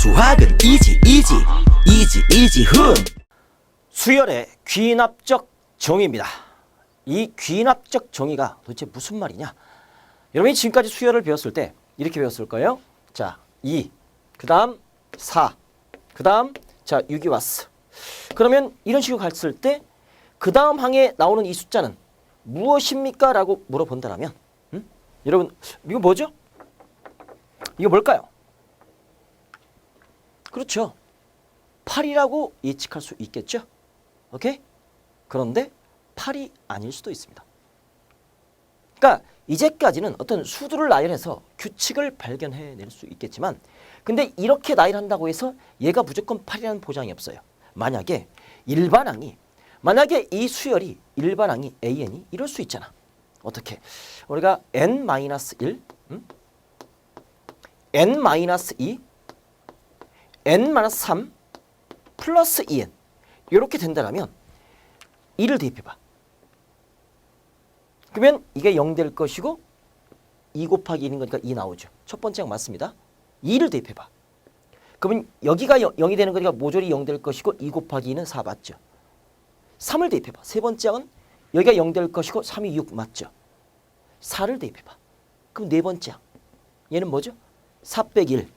수학은 이지 훈. 수열의 귀납적 정의입니다. 이 귀납적 정의가 도대체 무슨 말이냐? 여러분이 지금까지 수열을 배웠을 때 이렇게 배웠을 거예요. 자, 2, 그 다음 4, 그 다음 자 6이 왔어. 그러면 이런 식으로 갔을 때 그 다음 항에 나오는 이 숫자는 무엇입니까? 라고 물어본다면 여러분 이거 뭐죠? 이거 뭘까요? 그렇죠. 8이라고 예측할 수 있겠죠? 오케이? 그런데 8이 아닐 수도 있습니다. 그러니까 이제까지는 어떤 수두를 나열해서 규칙을 발견해낼 수 있겠지만 근데 이렇게 나열한다고 해서 얘가 무조건 8이라는 보장이 없어요. 만약에 이 수열이 일반항이 AN이 이럴 수 있잖아. 어떻게? 우리가 n-1, n-2, n-3 플러스 2n 이렇게 된다면 2를 대입해봐. 그러면 이게 0 될 것이고 2 곱하기 1인 거니까 2 나오죠. 첫 번째 항 맞습니다. 2를 대입해봐. 그러면 여기가 0이 되는 거니까 모조리 0 될 것이고 2 곱하기 2는 4 맞죠. 3을 대입해봐. 세 번째 항은 여기가 0 될 것이고 3이 6 맞죠. 4를 대입해봐. 그럼 네 번째 항. 얘는 뭐죠? 4 빼기 1.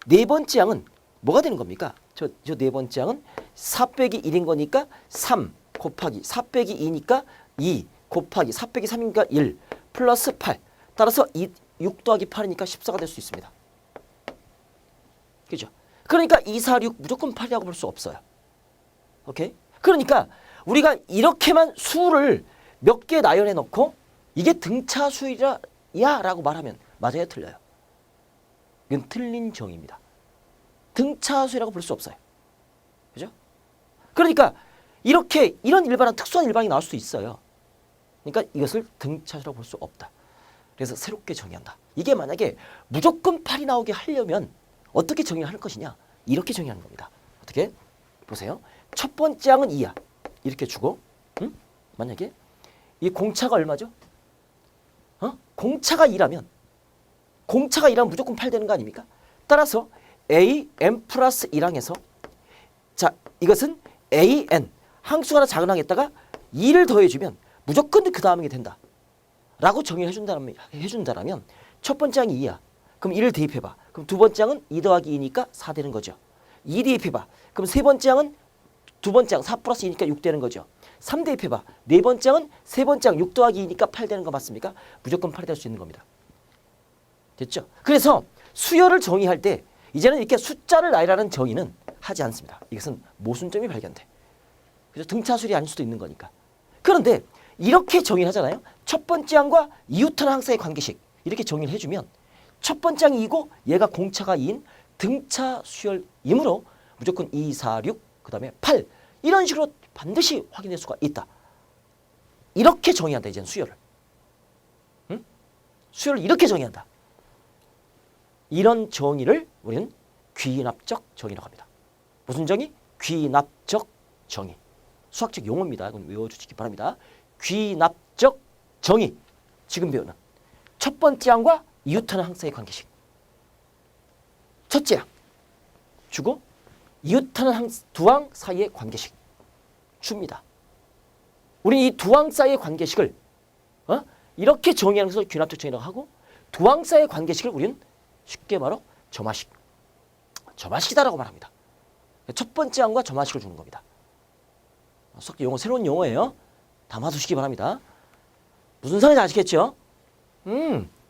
네 번째 항은 뭐가 되는 겁니까? 저 네 번째 항은 4 빼기 1인 거니까 3 곱하기 4 빼기 2니까 2 곱하기 4 빼기 3이니까 1 플러스 8. 따라서 6 더하기 8이니까 14가 될 수 있습니다. 그죠? 그러니까 2, 4, 6 무조건 8이라고 볼 수 없어요. 오케이? 그러니까 우리가 이렇게만 수를 몇 개 나열해 놓고 이게 등차수야 라고 말하면 맞아요? 틀려요? 이건 틀린 정의입니다. 등차수라고 볼 수 없어요. 그죠? 그러니까 이런 일반항, 특수한 일반항이 나올 수 있어요. 그러니까 이것을 등차수라고 볼 수 없다. 그래서 새롭게 정의한다. 이게 만약에 무조건 8이 나오게 하려면 어떻게 정의를 할 것이냐? 이렇게 정의하는 겁니다. 어떻게? 보세요. 첫 번째 항은 2야. 이렇게 주고 만약에 이 공차가 얼마죠? 공차가 2라면 무조건 8 되는 거 아닙니까? 따라서 a n 플러스 1항에서 자 이것은 a n 항수가 하나 작은 항에다가 2를 더해주면 무조건 그 다음이 된다 라고 정의를 해준다라면 첫 번째 항이 2야. 그럼 2를 대입해봐. 그럼 두 번째 항은 2 더하기 2니까 4 되는 거죠. 2 대입해봐. 그럼 세 번째 항은 두 번째 항 4 플러스 2니까 6 되는 거죠. 3 대입해봐. 네 번째 항은 세 번째 항 6 더하기 2니까 8 되는 거 맞습니까? 무조건 8이 될 수 있는 겁니다. 됐죠? 그래서 수열을 정의할 때 이제는 이렇게 숫자를 나열하는 정의는 하지 않습니다. 이것은 모순점이 발견돼. 그래서 등차수열이 아닐 수도 있는 거니까. 그런데 이렇게 정의를 하잖아요. 첫 번째 항과 이웃하는 항 사이의 관계식 이렇게 정의를 해주면 첫 번째 항이 2고 얘가 공차가 2인 등차수열이므로 무조건 2, 4, 6, 그 다음에 8 이런 식으로 반드시 확인할 수가 있다. 이렇게 정의한다. 이제는 수열을. 수열을 이렇게 정의한다. 이런 정의를 우리는 귀납적 정의라고 합니다. 무슨 정의? 귀납적 정의. 수학적 용어입니다. 이건 외워주시기 바랍니다. 귀납적 정의. 지금 배우는 첫 번째 항과 이웃하는 항 사이의 관계식. 첫째 항 주고 이웃하는 두 항 사이의 관계식 줍니다. 우리는 이 두 항 사이의 관계식을 이렇게 정의하는 것을 귀납적 정의라고 하고 두 항 사이의 관계식을 우리는 쉽게 말로 점화식이다라고 말합니다. 첫 번째 항과 점화식을 주는 겁니다. 수학적 용어, 새로운 용어예요. 담아두시기 바랍니다. 무슨 상황인지 아시겠죠?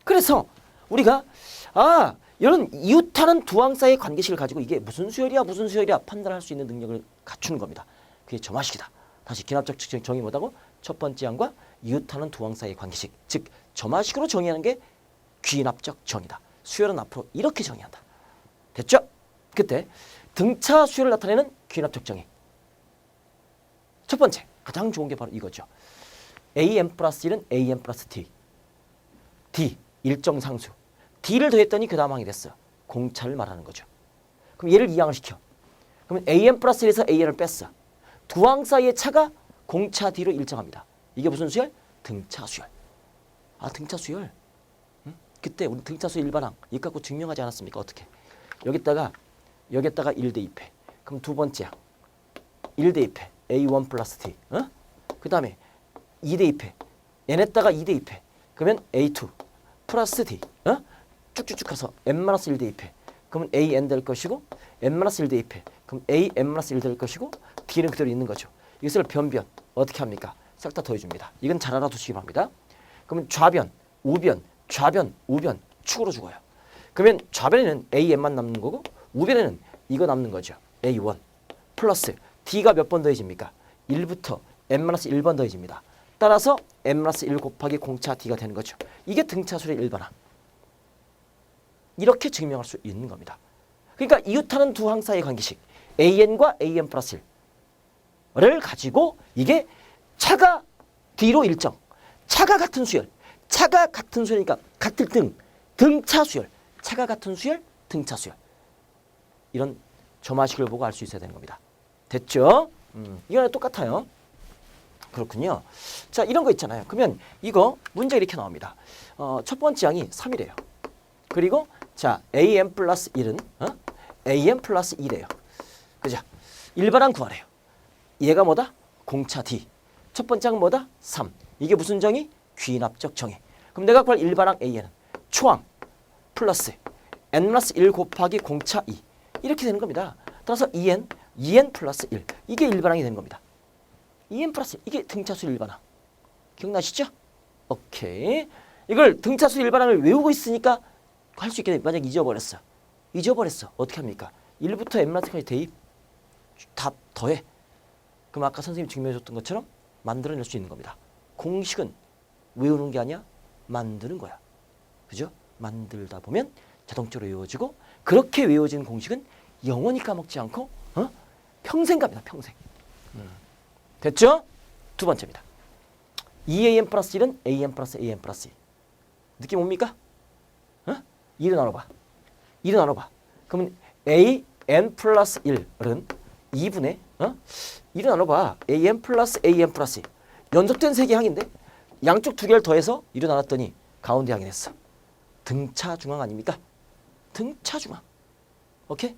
그래서 우리가 이런 이웃하는 두 항 사이의 관계식을 가지고 이게 무슨 수열이야 판단할 수 있는 능력을 갖추는 겁니다. 그게 점화식이다. 다시 귀납적 정의 뭐다고? 첫 번째 항과 이웃하는 두 항 사이의 관계식, 즉 점화식으로 정의하는 게 귀납적 정의다. 수열은 앞으로 이렇게 정의한다. 됐죠? 그때 등차 수열을 나타내는 귀납적 정의. 첫 번째, 가장 좋은 게 바로 이거죠. an 플러스 1은 an 플러스 t. d, 일정 상수. d를 더했더니 그 다음 항이 됐어. 공차를 말하는 거죠. 그럼 얘를 2항을 시켜. 그러면 an 플러스 1에서 an을 뺐어. 두 항 사이의 차가 공차 d로 일정합니다. 이게 무슨 수열? 등차 수열. 등차 수열. 그때 우리 등차수 일반항 이거 갖고 증명하지 않았습니까? 어떻게? 여기다가 여기에다가 1 대입해. 그럼 두 번째야. 1 대입해. A1 플러스 D. 그 다음에 2 대입해. n에다가 2 대입해. 그러면 A2 플러스 D. 쭉쭉쭉 가서 n-1 대입해. 그러면 an 될 것이고 n-1 대입해. 그럼 an-1 될 것이고 D는 그대로 있는 거죠. 이것을 변변 어떻게 합니까? 싹 다 더해줍니다. 이건 잘 알아두시기 바랍니다. 그러면 좌변, 우변, 좌변, 우변 축으로 죽어요. 그러면 좌변에는 an만 남는 거고 우변에는 이거 남는 거죠. a1 플러스 D가 몇 번 더해집니까? 1부터 n-1번 더해집니다. 따라서 n-1 곱하기 공차 D가 되는 거죠. 이게 등차수의 일반항. 이렇게 증명할 수 있는 겁니다. 그러니까 이웃하는 두 항 사이의 관계식 an과 an 플러스 1을 가지고 이게 차가 D로 일정, 차가 같은 수열, 차가 같은 수열이니까 같을 등차 수열, 차가 같은 수열, 등차 수열. 이런 점화식을 보고 알 수 있어야 되는 겁니다. 됐죠? 이거랑 똑같아요. 그렇군요. 자, 이런 거 있잖아요. 그러면 이거 문제 이렇게 나옵니다. 첫 번째 항이 3이래요. 그리고 자, an 플러스 1은 an 플러스 2래요. 그죠? 일반항 구하래요. 얘가 뭐다? 공차 D. 첫 번째 항은 뭐다? 3. 이게 무슨 정의? 귀납적 정의. 그럼 내가 구할 일반항 an은 초항 플러스 n-1 곱하기 공차 2. 이렇게 되는 겁니다. 따라서 2n 플러스 1. 이게 일반항이 되는 겁니다. 2n 플러스 1. 이게 등차수 일반항. 기억나시죠? 오케이. 이걸 등차수 일반항을 외우고 있으니까 할 수 있게 돼. 만약 잊어버렸어. 어떻게 합니까? 1부터 n-까지 대입. 다 더해. 그럼 아까 선생님이 증명해줬던 것처럼 만들어낼 수 있는 겁니다. 공식은 외우는 게 아니야. 만드는 거야. 그죠? 만들다 보면 자동적으로 외워지고 그렇게 외워진 공식은 영원히 까먹지 않고 평생 갑니다. 평생. 됐죠? 두 번째입니다. 2an 플러스 1은 an 플러스 2. 느낌 옵니까? 2를 나눠봐. 그러면 an 플러스 1은 2분의 2를 나눠봐. an 플러스 2. 연속된 세 개 항인데 양쪽 두 개를 더해서 2로 나눴더니 가운데 항이 됐어. 등차 중항 아닙니까? 등차 중항. 오케이?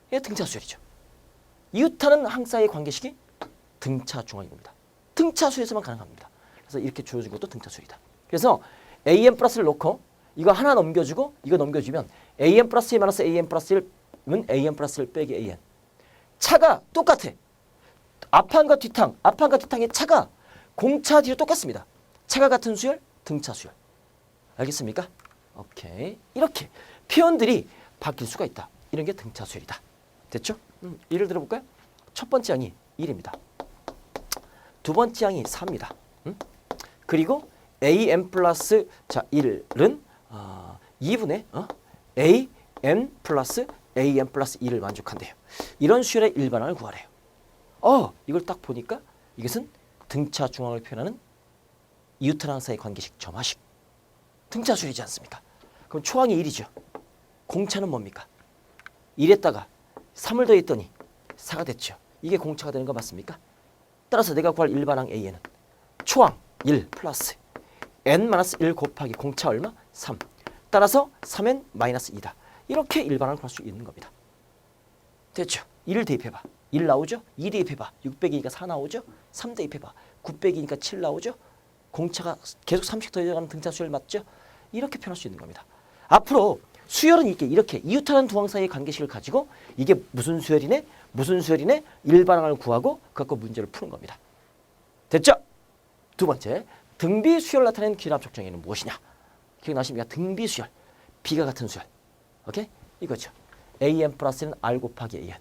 이게 등차 수열이죠. 이웃하는 항 사이의 관계식이 등차 중항인 겁니다. 등차 수에서만 가능합니다. 그래서 이렇게 주어진 것도 등차 수열이다. 그래서 an 플러스를 놓고 이거 하나 넘겨주고 이거 넘겨주면 an 플러스 2 마이너스 an 플러스 1은 an 플러스 1 빼기 an. 차가 똑같아. 앞항과 뒷항의 차가 공차 D로 똑같습니다. 차가 같은 수열, 등차 수열. 알겠습니까? 오케이. 이렇게 표현들이 바뀔 수가 있다. 이런 게 등차 수열이다. 됐죠? 예를 들어볼까요? 첫 번째 항이 1입니다. 두 번째 항이 4입니다. 그리고 an 플러스 1은 2분의 an 플러스 2를 만족한대요. 이런 수열의 일반항을 구하래요. 이걸 딱 보니까 이것은 등차 중항을 표현하는 이웃하는 사이의 관계식 점화식. 등차 수열이지 않습니까? 그럼 초항이 1이죠. 공차는 뭡니까? 1에다가 3을 더했더니 4가 됐죠. 이게 공차가 되는 거 맞습니까? 따라서 내가 구할 일반항 A는 초항 1 플러스 n-1 곱하기 공차 얼마? 3. 따라서 3n-2다. 이렇게 일반항을 구할 수 있는 겁니다. 됐죠? 1을 대입해봐. 1 나오죠? 2 대입해봐. 600이니까 4 나오죠? 3 대입해봐. 900이니까 7 나오죠? 공차가 계속 3씩 더해져가는 등차 수열 맞죠? 이렇게 표현할 수 있는 겁니다. 앞으로 수열은 이렇게 이웃하는 두 항 사이의 관계식을 가지고 이게 무슨 수열이네 일반항을 구하고 그 갖고 문제를 푸는 겁니다. 됐죠? 두 번째, 등비수열 나타내는 귀납적 정의는 무엇이냐? 기억나십니까? 등비수열, B가 같은 수열. 오케이? 이거죠. an 플러스는 r 곱하기 an.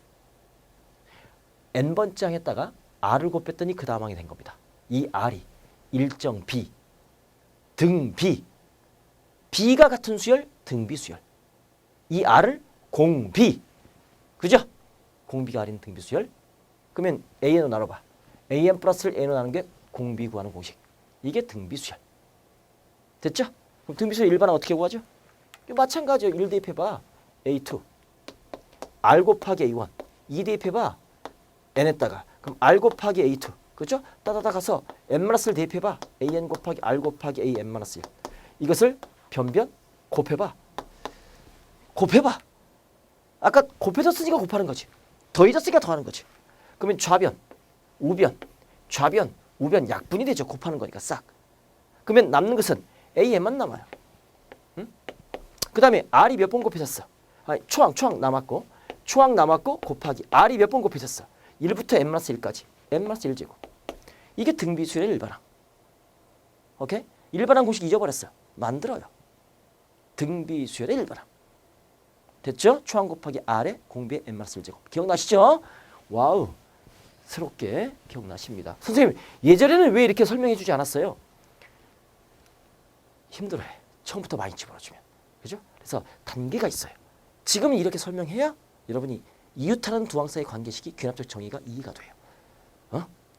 n번째 항에다가 r을 곱했더니 그 다음 항이 된 겁니다. 이 r이 일정 B, 등 B, B가 같은 수열, 등비 수열. 이 r을 공비, 그죠? 공비가 r인 등비 수열. 그러면 an으로 나눠봐. an 플러스를 n으로 나누는 게 공비 구하는 공식. 이게 등비 수열. 됐죠? 그럼 등비 수열 일반항 어떻게 구하죠? 마찬가지요. 1 대입해봐. a2, r 곱하기 a1. 2 대입해봐. n에다가 그럼 r 곱하기 a2. 그렇죠? 따다다 가서 n-를 대입해봐. an 곱하기 r 곱하기 a n-1. 이것을 변변 곱해봐. 아까 곱해졌으니까 곱하는 거지. 더해졌으니까 더하는 거지. 그러면 좌변, 우변, 좌변, 우변 약분이 되죠. 곱하는 거니까 싹. 그러면 남는 것은 AN만 남아요. 응? 그 다음에 R이 몇 번 곱해졌어? 아니, 초항 남았고 곱하기 R이 몇 번 곱해졌어? 1부터 n-1까지. n-1제곱. 이게 등비수열의 일반항. 오케이? 일반항 공식 잊어버렸어. 만들어요. 등비수열의 일반항. 됐죠? 초항 곱하기 R의 공비의 n-1제곱. 기억나시죠? 와우. 새롭게 기억나십니다. 선생님, 예전에는 왜 이렇게 설명해 주지 않았어요? 힘들어요. 처음부터 많이 집어넣어주면. 그죠? 그래서 단계가 있어요. 지금은 이렇게 설명해야 여러분이 이웃하는 두 항사의 관계식이 귀납적 정의가 이해가 돼요.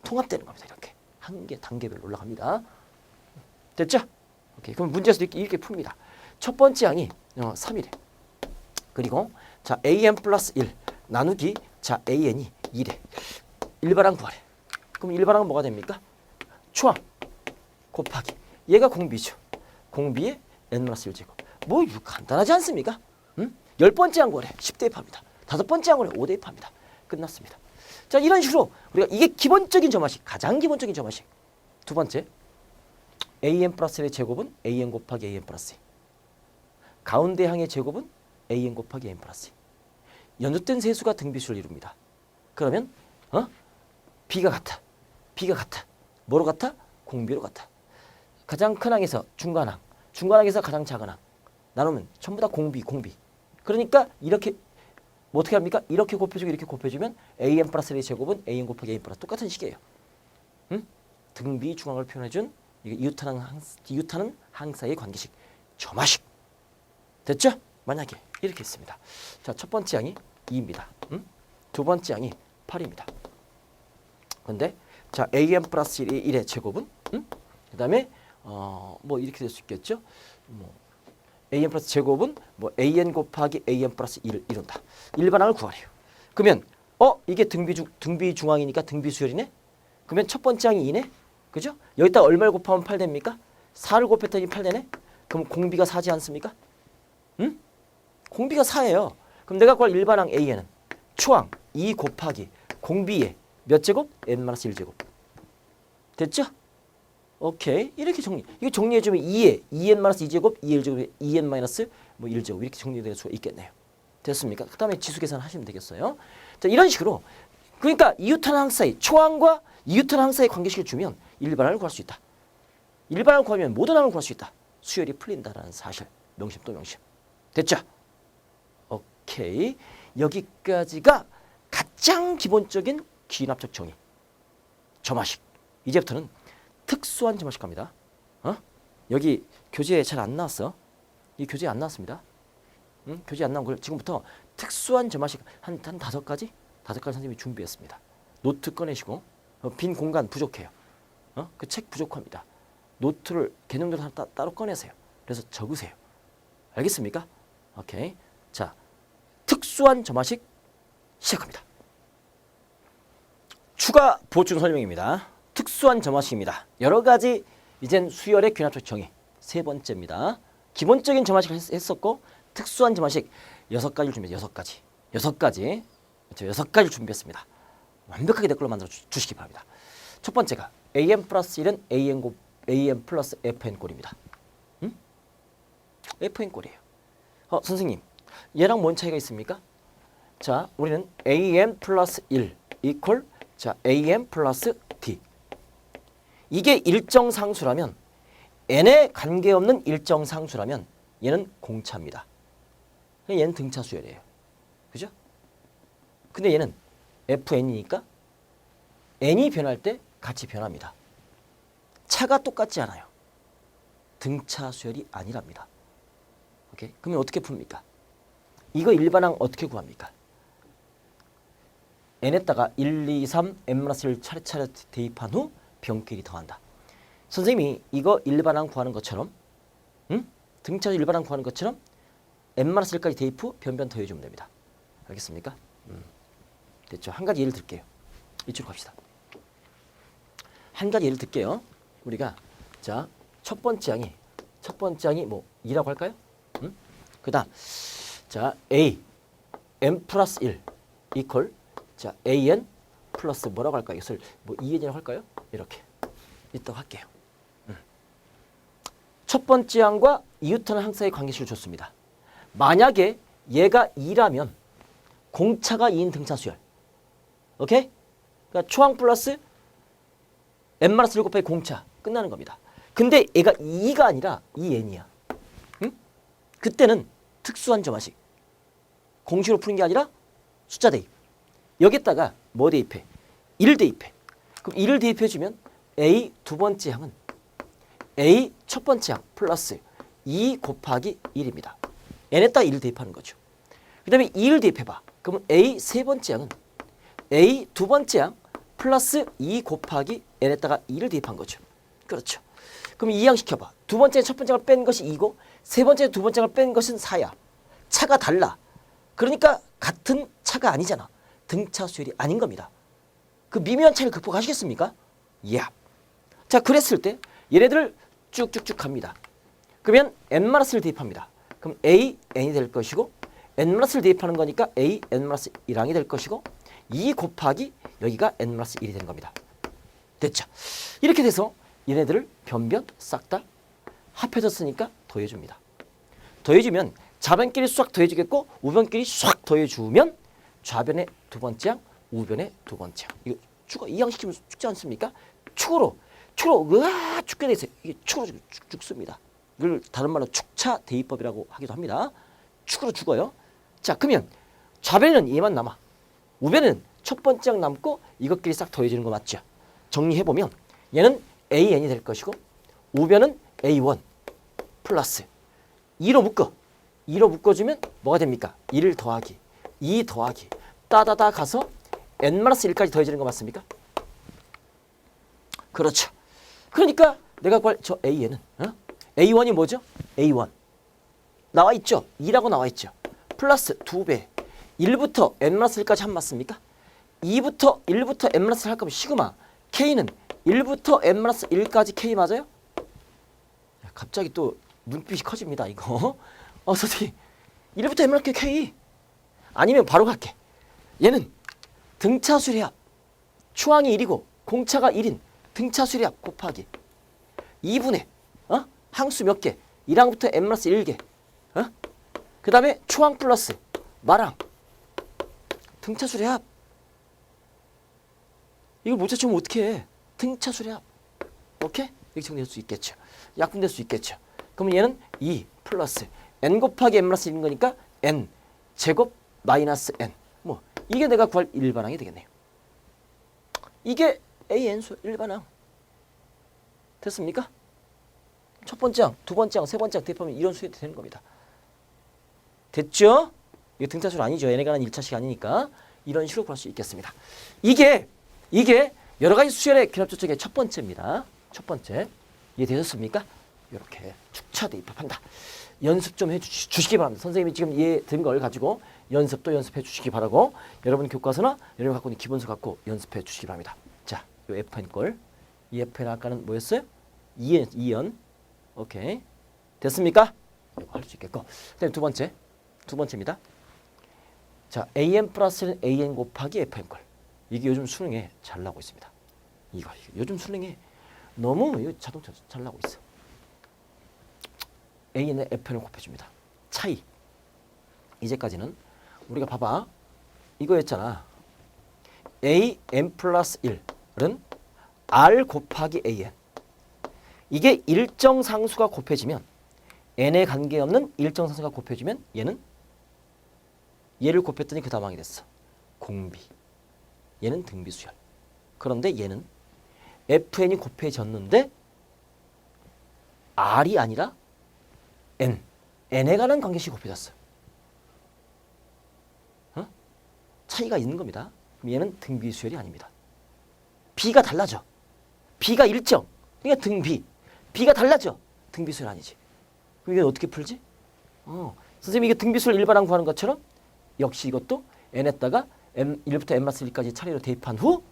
통합되는 겁니다. 이렇게. 한 개 단계별로 올라갑니다. 됐죠? 오케이. 그럼 문제에서 이렇게 풉니다. 첫 번째 항이 3이래. 그리고 자 an 플러스 1 나누기 자 an이 2래. 일반항 구하래. 그럼 일반항은 뭐가 됩니까? 초항 곱하기 얘가 공비죠. 공비의 n-1제곱. 뭐 이거 간단하지 않습니까? 응? 10번째 항 구하래. 10대입합니다. 5번째 항 구하래. 5대입합니다. 끝났습니다. 자 이런 식으로 우리가 이게 기본적인 점화식, 가장 기본적인 점화식. 두 번째 an 플러스 1의 제곱은 an 곱하기 an 플러스 2. 가운데 항의 제곱은 an 곱하기 an 플러스 2. 연속된 세수가 등비수를 이룹니다. 그러면 B가 같아. B가 같아. 뭐로 같아? 공비로 같아. 가장 큰 항에서 중간항, 중간항에서 가장 작은 항 나누면 전부 다 공비. 그러니까 이렇게 뭐 어떻게 합니까? 이렇게 곱해주고 이렇게 곱해주면 an 플러스 1의 제곱은 an 곱하기 an 플러스 똑같은 식이에요. 응? 등비 중항을 표현해준 이웃하는 항사의 관계식 점화식. 됐죠? 만약에 이렇게 있습니다. 자, 첫 번째 항이 2입니다. 두 번째 항이 8입니다. 근데 자 an 플러스 1의 제곱은 그 다음에 뭐 이렇게 될 수 있겠죠. 뭐 an 플러스 제곱은 뭐 an 곱하기 an 플러스 1을 이룬다. 일반항을 구하래요. 그러면 이게 등비 중항이니까 등비 수열이네. 그러면 첫 번째 항이 2네. 그죠? 여기다 얼마를 곱하면 8 됩니까? 4를 곱했더니 8 되네. 그럼 공비가 4지 않습니까? 응? 공비가 4예요. 그럼 내가 구할 일반항 an은 초항 2 곱하기 공비의 몇 제곱? n-1제곱. 됐죠? 오케이. 이렇게 정리. 이거 정리해주면 2에 2n-2제곱, 2n-1제곱, 2n-1제곱 이렇게 정리될 수가 있겠네요. 됐습니까? 그 다음에 지수 계산하시면 되겠어요. 자, 이런 식으로 그러니까 이웃하는 항사의 초항과 이웃하는 항사의 관계식을 주면 일반항을 구할 수 있다. 일반항을 구하면 모든 항을 구할 수 있다. 수열이 풀린다라는 사실. 명심 또 명심. 됐죠? 오케이. 여기까지가 가장 기본적인 귀납적 정의. 점화식. 이제부터는 특수한 점화식 갑니다. 여기 교재에 잘 안 나왔어. 이 교재에 안 나왔습니다. 교재에 안 나온 걸 지금부터 특수한 점화식 한 5가지? 5가지 선생님이 준비했습니다. 노트 꺼내시고 빈 공간 부족해요. 그 책 부족합니다. 노트를 개념대로 하나 따로 꺼내세요. 그래서 적으세요. 알겠습니까? 오케이. 자, 특수한 점화식 시작합니다. 추가 보충 설명입니다. 특수한 점화식입니다. 여러 가지 이젠 수열의 귀납적 정의 세 번째입니다. 기본적인 점화식 했었고 특수한 점화식 6가지를 준비했어요. 6가지. 그렇죠? 6가지를 준비했습니다. 완벽하게 내 걸로 만들어 주시기 바랍니다. 첫 번째가 an 플러스 1은 an 플러스 fn 꼴입니다. fn 꼴이에요. 선생님, 얘랑 뭔 차이가 있습니까? 자, 우리는 an 플러스 1 이퀄 자 an 플러스 d. 이게 일정 상수라면 n에 관계없는 일정 상수라면 얘는 공차입니다. 얘는 등차 수열이에요. 그죠? 근데 얘는 fn이니까 n이 변할 때 같이 변합니다. 차가 똑같지 않아요. 등차 수열이 아니랍니다. 오케이? 그러면 어떻게 풉니까? 이거 일반항 어떻게 구합니까? n에다가 1, 2, 3, n-1 차례차례 대입한 후 병끼리 더한다. 선생님이 이거 일반항 구하는 것처럼 등차 일반항 구하는 것처럼 n-1까지 대입 후 변변 더해주면 됩니다. 알겠습니까? 됐죠? 한 가지 예를 들게요. 이쪽으로 갑시다. 한 가지 예를 들게요. 우리가 자 첫 번째 항이 뭐 2라고 할까요? 그다음 자 a n 플러스 1 이퀄 자 an 플러스 뭐라고 할까요? 이것을 뭐 2n이라고 할까요? 이렇게 이따가 할게요. 첫 번째 항과 이웃하는 항사의 관계식을 줬습니다. 만약에 얘가 2라면 공차가 2인 등차수열. 오케이? 그러니까 초항 플러스 n-1 곱하기 공차 끝나는 겁니다. 근데 얘가 2가 아니라 2n이야. 응? 그때는 특수한 점화식. 공식으로 푸는 게 아니라 숫자 대입. 여기다가 뭐 대입해? 1을 대입해. 그럼 1을 대입해주면 A 두 번째 항은 A 첫 번째 항 플러스 2 곱하기 1입니다. n에다 1을 대입하는 거죠. 그 다음에 2를 대입해봐. 그러면 A 세 번째 항은 A 두 번째 항 플러스 2 곱하기 n에다가 2를 대입한 거죠. 그렇죠. 그럼 2항 시켜봐. 두 번째 첫 번째 항을 뺀 것이 2고 세 번째 두 번째 항을 뺀 것은 4야. 차가 달라. 그러니까 같은 차가 아니잖아. 등차 수열이 아닌 겁니다. 그 미묘한 차이를 극복하시겠습니까? 야. 자, 그랬을 때 얘네들을 쭉쭉쭉 갑니다. 그러면 n-를 대입합니다. 그럼 a, n이 될 것이고 n-를 대입하는 거니까 a, n-1항이 될 것이고 2 곱하기 여기가 n-1이 되는 겁니다. 됐죠? 이렇게 돼서 얘네들을 변변 싹 다 합해졌으니까 더해줍니다. 더해주면 좌변끼리 싹 더해주겠고 우변끼리 싹 더해주면 좌변의 두 번째 항, 우변의 두 번째 항. 이거 축어 이항 시키면 죽지 않습니까? 축으로 으아 죽게 돼 있어요. 이게 축으로 죽습니다. 이걸 다른 말로 축차 대입법이라고 하기도 합니다. 축으로 죽어요. 자, 그러면 좌변에는 얘만 남아. 우변에는 첫 번째 항 남고 이것끼리 싹 더해지는 거 맞죠? 정리해보면 얘는 AN이 될 것이고 우변은 A1 플러스 2로 묶어. 2로 묶어주면 뭐가 됩니까? 1을 더하기 2 더하기 따다다 가서 n-1까지 더해지는 거 맞습니까? 그렇죠. 그러니까 내가 구할 저 AN은 A1이 뭐죠? A1 나와 있죠? 2라고 나와 있죠. 플러스 2배 1부터 n-1까지 한 맞습니까? 2부터 1부터 n-1 할 거면 시그마 K는 1부터 n-1까지 K 맞아요? 갑자기 또 눈빛이 커집니다. 이거 선생님 1부터 n-1 K 아니면 바로 갈게. 얘는 등차 수리합 초항이 1이고 공차가 1인 등차 수리합 곱하기 2분의 항수 몇 개 1항부터 n-1개 그 다음에 초항 플러스 말항 등차 수리합 이걸 못 찾으면 어떻게 해? 등차 수리합 오케이? 이렇게 정리할 수 있겠죠. 약분될 수 있겠죠. 그러면 얘는 2 플러스 n 곱하기 n-1인 거니까 n 제곱 마이너스 n 뭐 이게 내가 구할 일반항이 되겠네요. 이게 AN수 일반항 됐습니까? 첫 번째 항, 두 번째 항, 세 번째 항 대입하면 이런 수열이 되는 겁니다. 됐죠? 이거 등차수는 아니죠. 얘네가 는 1차식 아니니까 이런 식으로 구할 수 있겠습니다. 이게 여러 가지 수열의 결합조적의 첫 번째입니다. 첫 번째 이해되셨습니까? 이렇게 축차 대입합한다. 연습 좀 해주시기 바랍니다. 선생님이 지금 이해된 걸 가지고 연습도 연습해 주시기 바라고 여러분 교과서나 여러분 갖고 있는 기본서 갖고 연습해 주시기 바랍니다. 자, 요 FN 걸. 이 FN 아까는 뭐였어요? 2연. 오케이. 됐습니까? 이거 할 수 있겠고. 그다음에 두 번째입니다. 자, AN 플러스는 AN 곱하기 FN 걸. 이게 요즘 수능에 잘 나오고 있습니다. 이거 요즘 수능에 너무 자동차 잘 나오고 있어. AN에 FN을 곱해줍니다. 차이. 이제까지는 우리가 봐봐. 이거였잖아. AN 플러스 1은 R 곱하기 AN. 이게 일정 상수가 곱해지면 n에 관계없는 일정 상수가 곱해지면 얘를 곱했더니 그 다음 항이 됐어. 공비. 얘는 등비수열. 그런데 얘는 FN이 곱해졌는데 R이 아니라 n에 관한 관계식이 곱해졌어. 차이가 있는 겁니다. 그럼 얘는 등비수열이 아닙니다. B가 달라져. B가 일정. 그러니까 등비. B가 달라져. 등비수열 아니지. 그럼 이게 어떻게 풀지? 선생님이 이게 등비수열 일반항 구하는 것처럼 역시 이것도 n에다가 1부터 n-1까지 차례로 대입한 후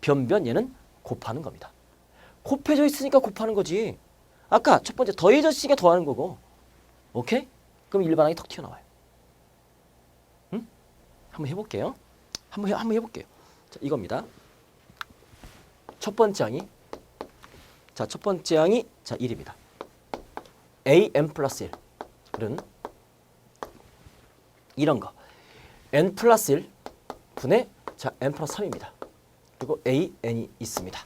변변 얘는 곱하는 겁니다. 곱해져 있으니까 곱하는 거지. 아까 첫 번째 더해져 있으니까 더하는 거고. 오케이? 그럼 일반항이 턱 튀어나와요. 응? 한번 해볼게요. 한번 해볼게요. 자, 이겁니다. 첫 번째 항이 첫 번째 항이 1입니다. an 플러스 1은 이런 거 n 플러스 1 분의 n 플러스 3입니다. 그리고 an이 있습니다.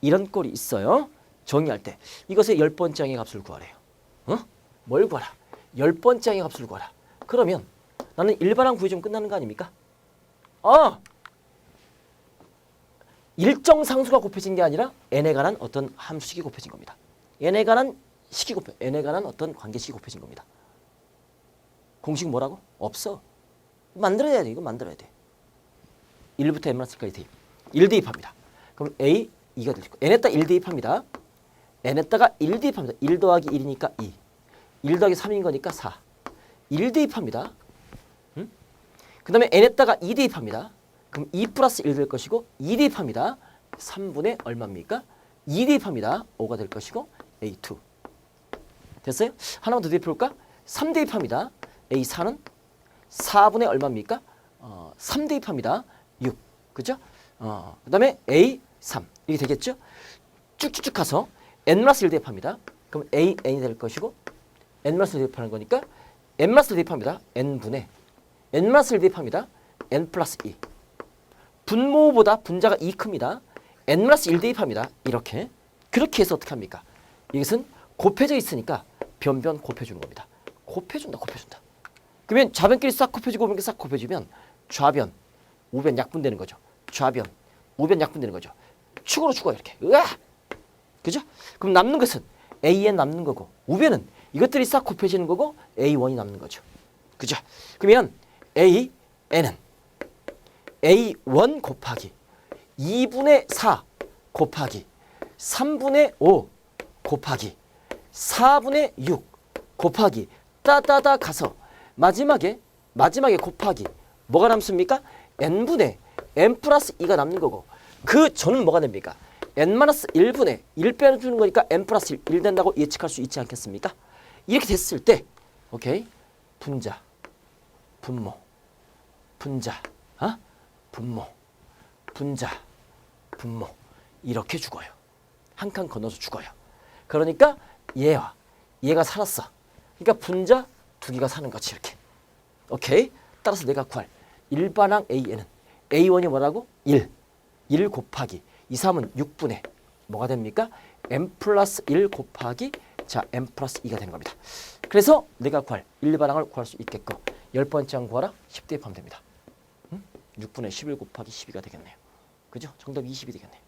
이런 꼴이 있어요. 정의할 때 이것의 10번째 항의 값을 구하래요. 뭘 구하라? 10번째 항의 값을 구하라. 그러면 나는 일반항 구해주면 끝나는 거 아닙니까? 일정 상수가 곱해진 게 아니라 n에 관한 어떤 함수식이 곱해진 겁니다. n에 관한 어떤 관계식이 곱해진 겁니다. 공식 뭐라고? 없어. 만들어야 돼. 이거 만들어야 돼. 1부터 n-1까지 대입. 1 대입합니다. 그럼 a 2가 되고 n에다가 1 대입합니다. n에다가 1 대입합니다. 1 더하기 1이니까 2. 1 더하기 3인 거니까 4. 1 대입합니다. 그 다음에 n에다가 2 대입합니다. 그럼 2 플러스 1 될 것이고 2 대입합니다. 3분의 얼마입니까? 2 대입합니다. 5가 될 것이고 A2. 됐어요? 하나만 더 대입해볼까? 3 대입합니다. A4는 4분의 얼마입니까? 3 대입합니다. 6. 그죠? 그 다음에 A3. 이게 되겠죠? 쭉쭉쭉 가서 n-1 대입합니다. 그럼 AN이 될 것이고 n-1 대입하는 거니까 n-1 대입합니다. n분의 n-1 대입합니다. n 플러스 2. 분모보다 분자가 2 큽니다. n-1 대입합니다. 이렇게. 그렇게 해서 어떻게 합니까? 이것은 곱해져 있으니까 변변 곱해주는 겁니다. 곱해준다. 그러면 좌변끼리 싹 곱해지고 우변끼리 싹 곱해지면 좌변, 우변 약분되는 거죠. 좌변, 우변 약분되는 거죠. 축으로 죽어요. 이렇게. 으아! 그죠? 그럼 남는 것은 AN 남는 거고 우변은 이것들이 싹 곱해지는 거고 A1이 남는 거죠. 그죠? 그러면 AN은 A1 곱하기 2분의 4 곱하기 3분의 5 곱하기 4분의 6 곱하기 따따다 가서 마지막에 곱하기 뭐가 남습니까? n분의 n 플러스 2가 남는 거고 그 저는 뭐가 됩니까? n-1분의 1 빼주는 거니까 n 플러스 1 된다고 예측할 수 있지 않겠습니까? 이렇게 됐을 때 오케이 분자, 분모, 분자, 분모, 분자, 분모 이렇게 죽어요. 한 칸 건너서 죽어요. 그러니까 얘가 살았어. 그러니까 분자 두 개가 사는 거지 이렇게. 오케이? 따라서 내가 구할 일반항 AN은 A1이 뭐라고? 1 곱하기 2, 3은 6분의 뭐가 됩니까? n 플러스 1 곱하기 n 플러스 2가 되는 겁니다. 그래서 내가 구할 일반항을 구할 수 있게끔 10번째 항 구하라 10 대입하면 됩니다. 6분의 11 곱하기 12가 되겠네요. 그죠? 정답 20이 되겠네요.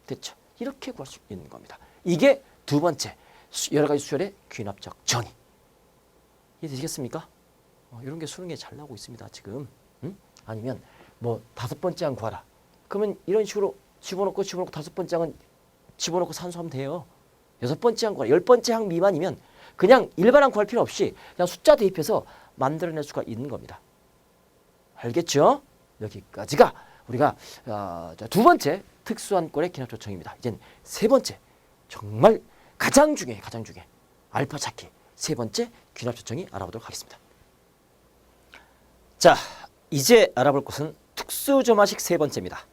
됐죠? 이렇게 구할 수 있는 겁니다. 이게 두 번째 여러 가지 수열의 귀납적 정의. 이해되시겠습니까? 이런 게 수능에 잘 나오고 있습니다. 지금. 아니면 뭐 5번째 항 구하라. 그러면 이런 식으로 집어넣고 5번째 항은 집어넣고 산수하면 돼요. 6번째 항 구하라. 10번째 항 미만이면 그냥 일반항 구할 필요 없이 그냥 숫자 대입해서 만들어낼 수가 있는 겁니다. 알겠죠? 여기까지가 우리가 두 번째 특수한 꼴의 귀납조청입니다. 이젠 세 번째 정말 가장 중요해 알파 찾기 세 번째 귀납조청이 알아보도록 하겠습니다. 자 이제 알아볼 것은 특수점화식 세 번째입니다.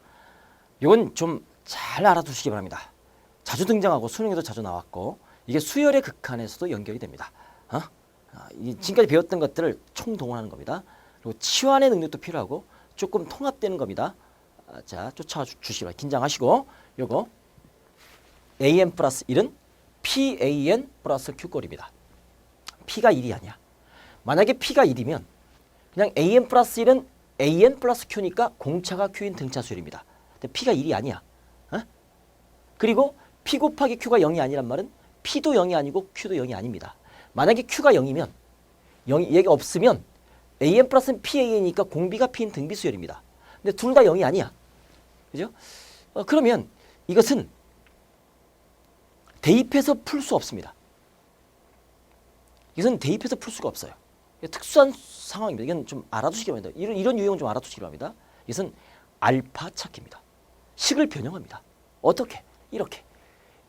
이건 좀 잘 알아두시기 바랍니다. 자주 등장하고 수능에도 자주 나왔고 이게 수열의 극한에서도 연결이 됩니다. 지금까지 배웠던 것들을 총동원하는 겁니다. 그리고 치환의 능력도 필요하고 조금 통합되는 겁니다. 자 쫓아와 주시기 바랍니다. 긴장하시고 요거 AN 플러스 1은 PAN 플러스 Q꼴입니다. P가 1이 아니야. 만약에 P가 1이면 그냥 AN 플러스 1은 AN 플러스 Q니까 공차가 Q인 등차 수열입니다. 근데 P가 1이 아니야. 그리고 P 곱하기 Q가 0이 아니란 말은 P도 0이 아니고 Q도 0이 아닙니다. 만약에 Q가 0이면 얘가 없으면 AN 플러스는 PAN이니까 공비가 P인 등비 수열입니다. 근데 둘 다 0이 아니야. 그죠? 그러면 이것은 대입해서 풀 수 없습니다. 이것은 대입해서 풀 수가 없어요. 특수한 상황입니다. 이건 좀 알아두시기 바랍니다. 이런 유형은 좀 알아두시기 바랍니다. 이것은 알파 찾기입니다. 식을 변형합니다. 어떻게? 이렇게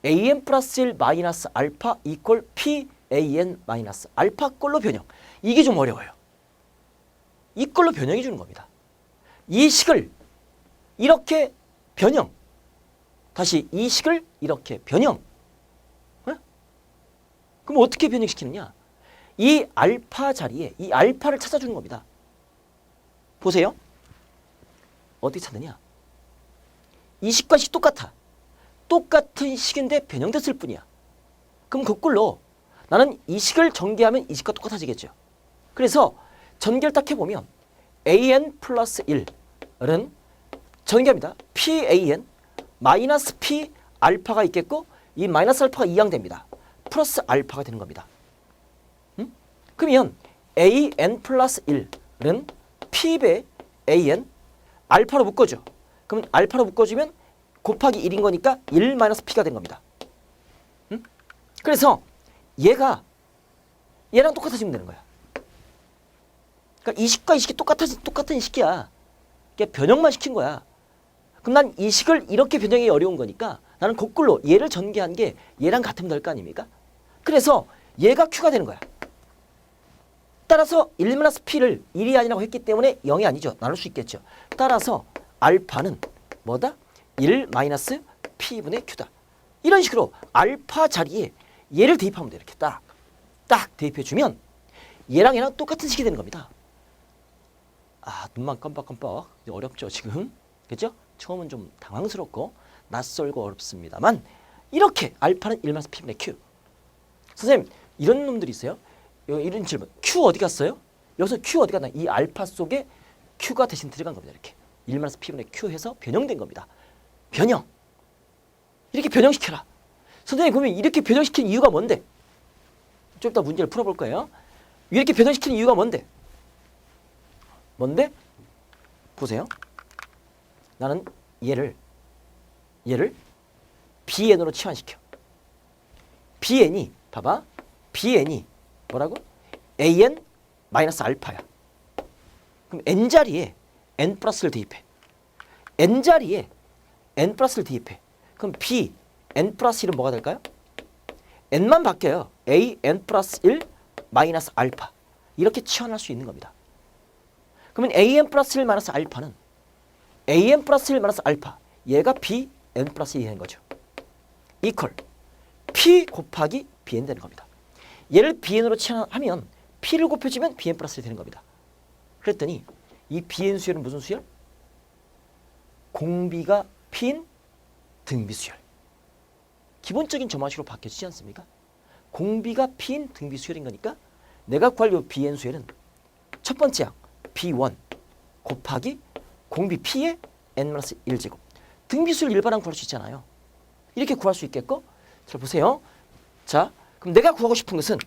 AN 플러스 1 마이너스 알파 이퀄 PAN 마이너스 알파 꼴로 변형. 이게 좀 어려워요. 이걸로 변형해 주는 겁니다. 이 식을 이렇게 변형. 다시 이 식을 이렇게 변형. 어? 그럼 어떻게 변형시키느냐? 이 알파 자리에 이 알파를 찾아주는 겁니다. 보세요. 어떻게 찾느냐? 이 식과 식 똑같아. 똑같은 식인데 변형됐을 뿐이야. 그럼 거꾸로 나는 이 식을 전개하면 이 식과 똑같아지겠죠. 그래서 전개를 딱 해보면 an 플러스 1은 전개합니다. pan 마이너스 p 알파가 있겠고 이 마이너스 알파가 이항됩니다. 플러스 알파가 되는 겁니다. 그러면 an 플러스 1은 p배 an 알파로 묶어줘. 그럼 알파로 묶어주면 곱하기 1인 거니까 1 마이너스 p가 된 겁니다. 그래서 얘가 얘랑 똑같아지면 되는 거야. 그러니까 이 식과 이 식이 똑같은 식이야. 이게 변형만 시킨 거야. 그럼 난 이 식을 이렇게 변형이 어려운 거니까 나는 거꾸로 얘를 전개한 게 얘랑 같으면 될 거 아닙니까? 그래서 얘가 Q가 되는 거야. 따라서 1-P를 1이 아니라고 했기 때문에 0이 아니죠. 나눌 수 있겠죠. 따라서 알파는 뭐다? 1-P분의 Q다. 이런 식으로 알파 자리에 얘를 대입하면 돼. 이렇게 딱 대입해주면 얘랑 똑같은 식이 되는 겁니다. 아, 눈만 깜빡깜빡. 어렵죠, 지금. 그죠? 처음은 좀 당황스럽고 낯설고 어렵습니다만 이렇게 알파는 1-P분의 Q. 선생님, 이런 놈들이 있어요. 이런 질문. Q 어디 갔어요? 여기서 Q 어디 갔나? 이 알파 속에 Q가 대신 들어간 겁니다. 이렇게. 1-P분의 Q 해서 변형된 겁니다. 변형. 이렇게 변형시켜라. 선생님, 그러면 이렇게 변형시키는 이유가 뭔데? 좀 이따 문제를 풀어볼 거예요. 이렇게 변형시키는 이유가 뭔데? 뭔데? 보세요. 나는 얘를 BN으로 치환시켜. BN이 봐봐. BN이 뭐라고? AN 마이너스 알파야. 그럼 N 자리에 N 플러스를 대입해. N 자리에 N 플러스를 대입해. 그럼 B N 플러스 1은 뭐가 될까요? N만 바뀌어요. A N 플러스 1 마이너스 알파. 이렇게 치환할 수 있는 겁니다. 그러면 AN 플러스 1 마이너스 알파는 AN 플러스 1 마이너스 알파. 얘가 B N 플러스 1이 되는 거죠. 이퀄 P 곱하기 BN 되는 겁니다. 얘를 BN으로 치환하면 P를 곱해주면 BN 플러스 1이 되는 겁니다. 그랬더니 이 BN 수열은 무슨 수열? 공비가 P인 등비 수열. 기본적인 점화식으로 바뀌어지지 않습니까? 공비가 P인 등비 수열인 거니까 내가 구할 요 BN 수열은 첫 번째 항 B1 곱하기 공비 P의 N-1제곱. 등비 수열 일반항 구할 수 있잖아요. 이렇게 구할 수 있겠고. 자, 보세요. 자, 그럼 내가 구하고 싶은 것은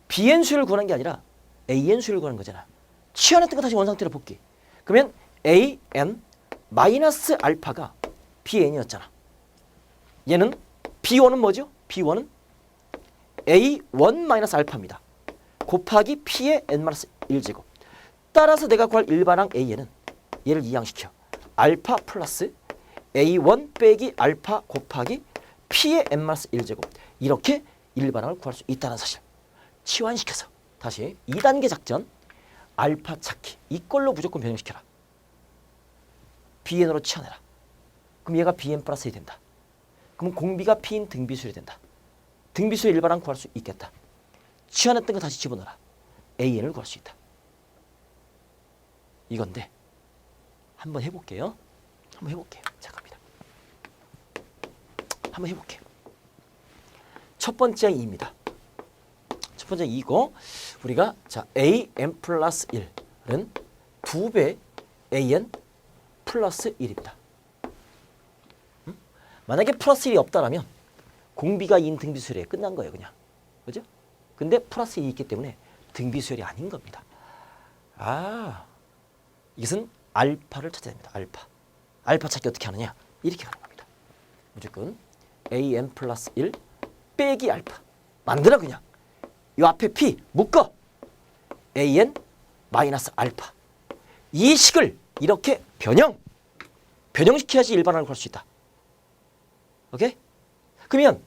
BN 수열을 구하는 게 아니라 AN 수열을 구하는 거잖아. 치환했던 거 다시 원상태로 복귀. 그러면 AN 마이너스 알파가 BN이었잖아. 얘는 B1은 뭐죠? B1은 A1 마이너스 알파입니다. 곱하기 P의 N-1제곱. 따라서 내가 구할 일반항 AN은 얘를 이항시켜. 알파 플러스 A1 빼기 알파 곱하기 P의 N-1제곱. 이렇게 일반항을 구할 수 있다는 사실. 치환시켜서 다시 2단계 작전. 알파 찾기. 이걸로 무조건 변형시켜라. BN으로 치환해라. 그럼 얘가 BN 플러스 1이 된다. 그럼 공비가 P인 등비수열이 된다. 등비수열 일반항 구할 수 있겠다. 치환했던 거 다시 집어넣어라. AN을 구할 수 있다. 이건데 한번 해볼게요. 잠깐만요. 한번 해볼게요. 첫 번째 2입니다. 첫 번째 2고 우리가 자 AN 플러스 1은 2배 AN 플러스 1입니다. 만약에 플러스 1이 없다라면 공비가 2인 등비수열이 끝난 거예요. 그냥. 그죠? 근데 플러스 1이 있기 때문에 등비수열이 아닌 겁니다. 아, 이것은 알파를 찾아야 됩니다. 알파 찾기 어떻게 하느냐? 이렇게 하는 겁니다. 무조건 AN 플러스 1 빼기 알파. 만들어 그냥. 이 앞에 P 묶어. AN 마이너스 알파. 이 식을 이렇게 변형시켜야지 일반항을 구할 수 있다. 오케이? 그러면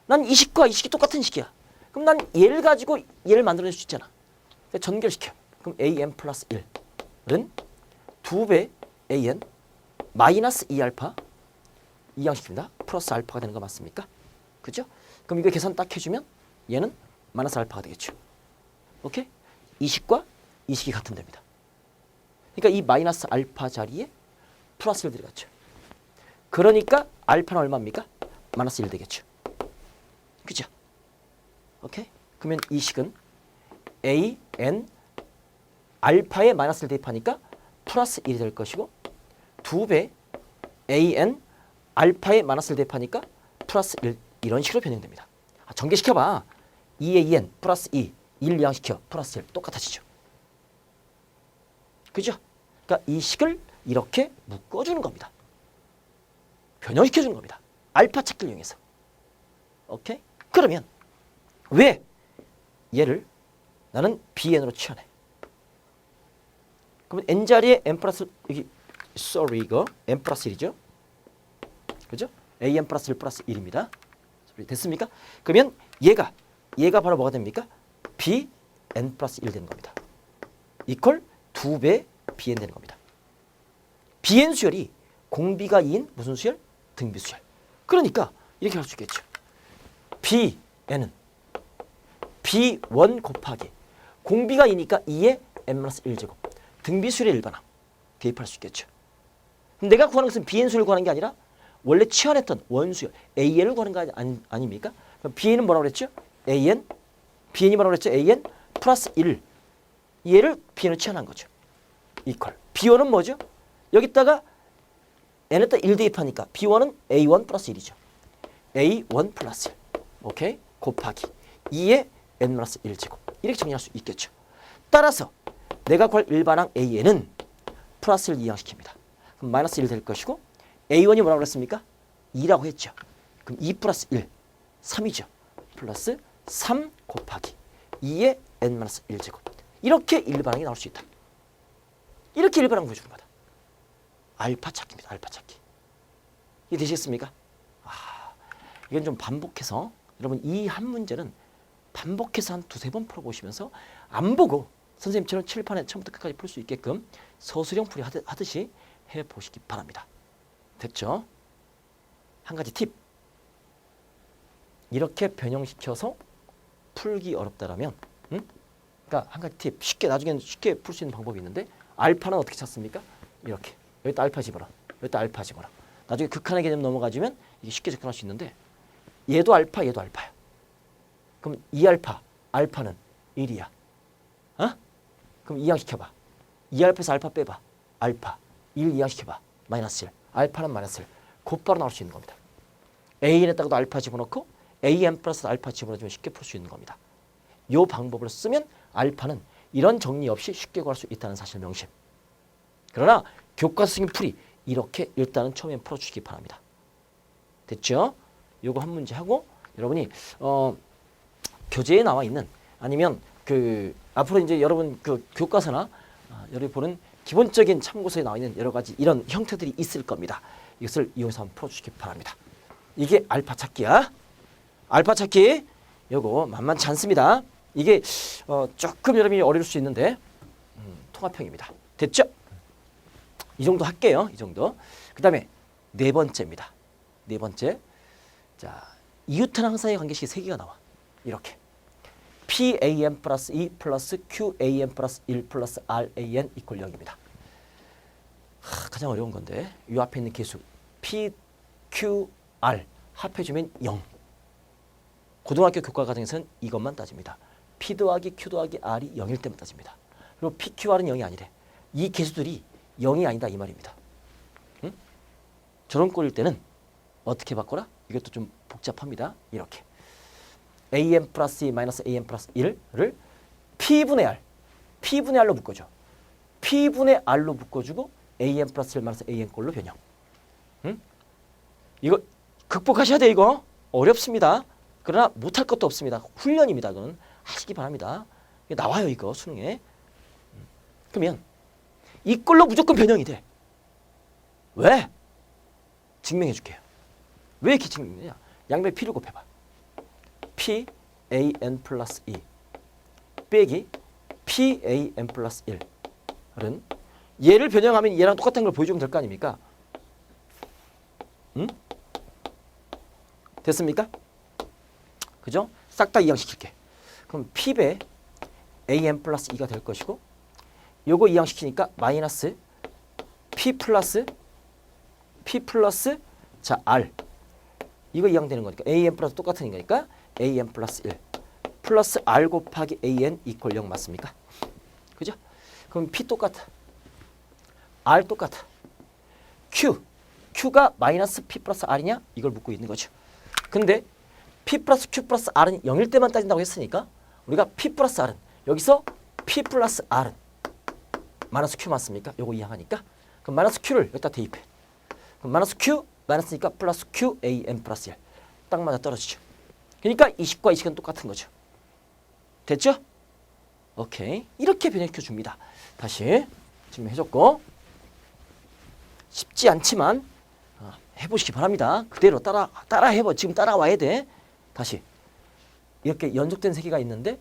난 이 식과 이 식이 똑같은 식이야. 그럼 난 얘를 가지고 얘를 만들어낼 수 있잖아. 전결시켜. 그럼 AN 플러스 1 2배 an 마이너스 2알파 이항시킵니다. 플러스 알파가 되는 거 맞습니까? 그죠? 그럼 이거 계산 딱 해주면 얘는 마이너스 알파가 되겠죠. 오케이? 이 식과 이 식이 같으면 됩니다. 그러니까 이 마이너스 알파 자리에 플러스 1 들어갔죠. 그러니까 알파는 얼마입니까? 마이너스 1 되겠죠. 그죠? 오케이? 그러면 이 식은 a, n, 알파에 마이너스 1 대입하니까 플러스 1이 될 것이고 2배 a, n, 알파에 마이너스 1 대입하니까 플러스 1 이런 식으로 변형됩니다. 전개시켜봐. 2an 플러스 2, 1 이항시켜 플러스 1 똑같아지죠. 그죠? 그러니까 이 식을 이렇게 묶어주는 겁니다. 변형시켜주는 겁니다. 알파 찾기를 이용해서. 오케이? 그러면 왜 얘를 나는 bn으로 취하네. 그러면 n 자리에 n 플러스 여기 이거 n 플러스 1이죠. 그죠? an 플러스 1 플러스 1입니다. 됐습니까? 그러면 얘가 바로 뭐가 됩니까? bn 플러스 1 되는 겁니다. 이퀄 2배 bn 되는 겁니다. bn 수열이 공비가 2인 무슨 수열? 등비 수열. 그러니까 이렇게 할 수 있겠죠. bn은 b1 곱하기 공비가 2니까 2의 n-1제곱 등비 수열의 일반항 대입할 수 있겠죠. 내가 구하는 것은 bn 수열을 구하는 게 아니라 원래 취한했던 원수열 an을 구하는 거 아닙니까? 그럼 bn은 뭐라고 그랬죠? bn이 뭐라고 그랬죠? an 플러스 1 얘를 bn을 취한한 거죠. 이퀄 b1은 뭐죠? 여기다가 n에다 1 대입하니까 b1은 a1 플러스 1이죠. a1 플러스 1 오케이? 곱하기 2의 n-1제곱 이렇게 정리할 수 있겠죠. 따라서 내가 구할 일반항 an은 플러스 1 이항시킵니다. 그럼 마이너스 1 될 것이고 a1이 뭐라고 그랬습니까? 2라고 했죠. 그럼 2 플러스 1 3이죠. 플러스 3 곱하기 2의 n-1제곱 이렇게 일반항이 나올 수 있다. 이렇게 일반항 보여주는 거다. 알파 찾기입니다. 알파 찾기. 이해 되시겠습니까? 이건 좀 반복해서 여러분 이 한 문제는 반복해서 한 2-3번 풀어보시면서 안 보고 선생님처럼 칠판에 처음부터 끝까지 풀 수 있게끔 서술형 풀이 하듯이 해보시기 바랍니다. 됐죠? 한 가지 팁. 이렇게 변형시켜서 풀기 어렵다라면 그러니까 한 가지 팁. 나중에는 쉽게 풀 수 있는 방법이 있는데 알파는 어떻게 찾습니까? 이렇게. 여기다 알파 집어라. 여기다 알파 집어라. 나중에 극한의 개념 넘어가지면 이게 쉽게 접근할 수 있는데 얘도 알파, 얘도 알파야. 그럼 2알파, 알파는 1이야. 어? 그럼 이항시켜봐. 2알파에서 알파 빼봐. 알파. 1 이항시켜봐. 마이너스 1. 알파는 마이너스 1. 곧바로 나올 수 있는 겁니다. an에다가도 알파 집어넣고 an 플러스 알파 집어넣으면 쉽게 풀 수 있는 겁니다. 이 방법을 쓰면 알파는 이런 정리 없이 쉽게 구할 수 있다는 사실 명심. 그러나 교과서적인 풀이 이렇게 일단은 처음에 풀어주시기 바랍니다. 됐죠? 요거 한 문제 하고 여러분이 교재에 나와 있는 아니면 그 앞으로 이제 여러분 그 교과서나 여러분이 보는 기본적인 참고서에 나와 있는 여러 가지 이런 형태들이 있을 겁니다. 이것을 이용해서 한번 풀어주시기 바랍니다. 이게 알파 찾기야. 알파 찾기 요거 만만치 않습니다. 이게 조금 여러분이 어려울 수 있는데 통합형입니다. 됐죠? 이 정도 할게요. 이 정도. 그 다음에 네 번째입니다. 네 번째. 자, 이웃한 항사의 관계식이 3개가 나와. 이렇게. PAN 플러스 2 플러스 QAN 플러스 1 플러스 RAN 이퀄 0입니다. 가장 어려운 건데 이 앞에 있는 개수 PQR 합해주면 0. 고등학교 교과 과정에서는 이것만 따집니다. P 더하기 Q 더하기 R이 0일 때만 따집니다. 그리고 PQR은 0이 아니래. 이 개수들이 0이 아니다 이 말입니다. 응? 저런 꼴일 때는 어떻게 바꿔라? 이것도 좀 복잡합니다. 이렇게 an 플러스 2 마이너스 an 플러스 1을 p분의 r, p분의 r로 묶어줘. p분의 r로 묶어주고 an 플러스 1 마이너스 an 꼴로 변형. 응? 이거 극복하셔야 돼. 이거 어렵습니다. 그러나 못할 것도 없습니다. 훈련입니다. 그건 하시기 바랍니다. 나와요 이거 수능에. 그러면 이 꼴로 무조건 변형이 돼. 왜? 증명해 줄게요. 왜 이렇게 증명되냐? 양변 p를 곱해봐. p an 플러스 2 빼기 p an 플러스 1은 얘를 변형하면 얘랑 똑같은 걸 보여주면 될 거 아닙니까? 응? 됐습니까? 그죠? 싹 다 이항시킬게. 그럼 P배 AN 플러스 2가 될 것이고 요거 이항시키니까 마이너스 P 플러스 자 R 이거 이항되는 거니까 AN 플러스 똑같은 거니까 AN 플러스 1 플러스 R 곱하기 AN 이퀄 0 맞습니까? 그죠? 그럼 P 똑같아. R 똑같아. Q가 마이너스 P 플러스 R이냐? 이걸 묻고 있는 거죠. 근데 P 플러스 Q 플러스 R은 0일 때만 따진다고 했으니까 우리가 P 플러스 R은 여기서 P 플러스 R은 마이너스 Q 맞습니까? 요거 이항하니까 그럼 마이너스 Q를 여기다 대입해. 그럼 마이너스 Q 마이너스니까 플러스 Q A N 플러스 1 딱 맞아 떨어지죠. 그러니까 20과 20은 똑같은 거죠. 됐죠? 오케이. 이렇게 변형시켜 줍니다. 다시 증명해줬고 쉽지 않지만 해보시기 바랍니다. 그대로 따라 해봐. 지금 따라와야 돼. 다시 이렇게 연속된 세 개가 있는데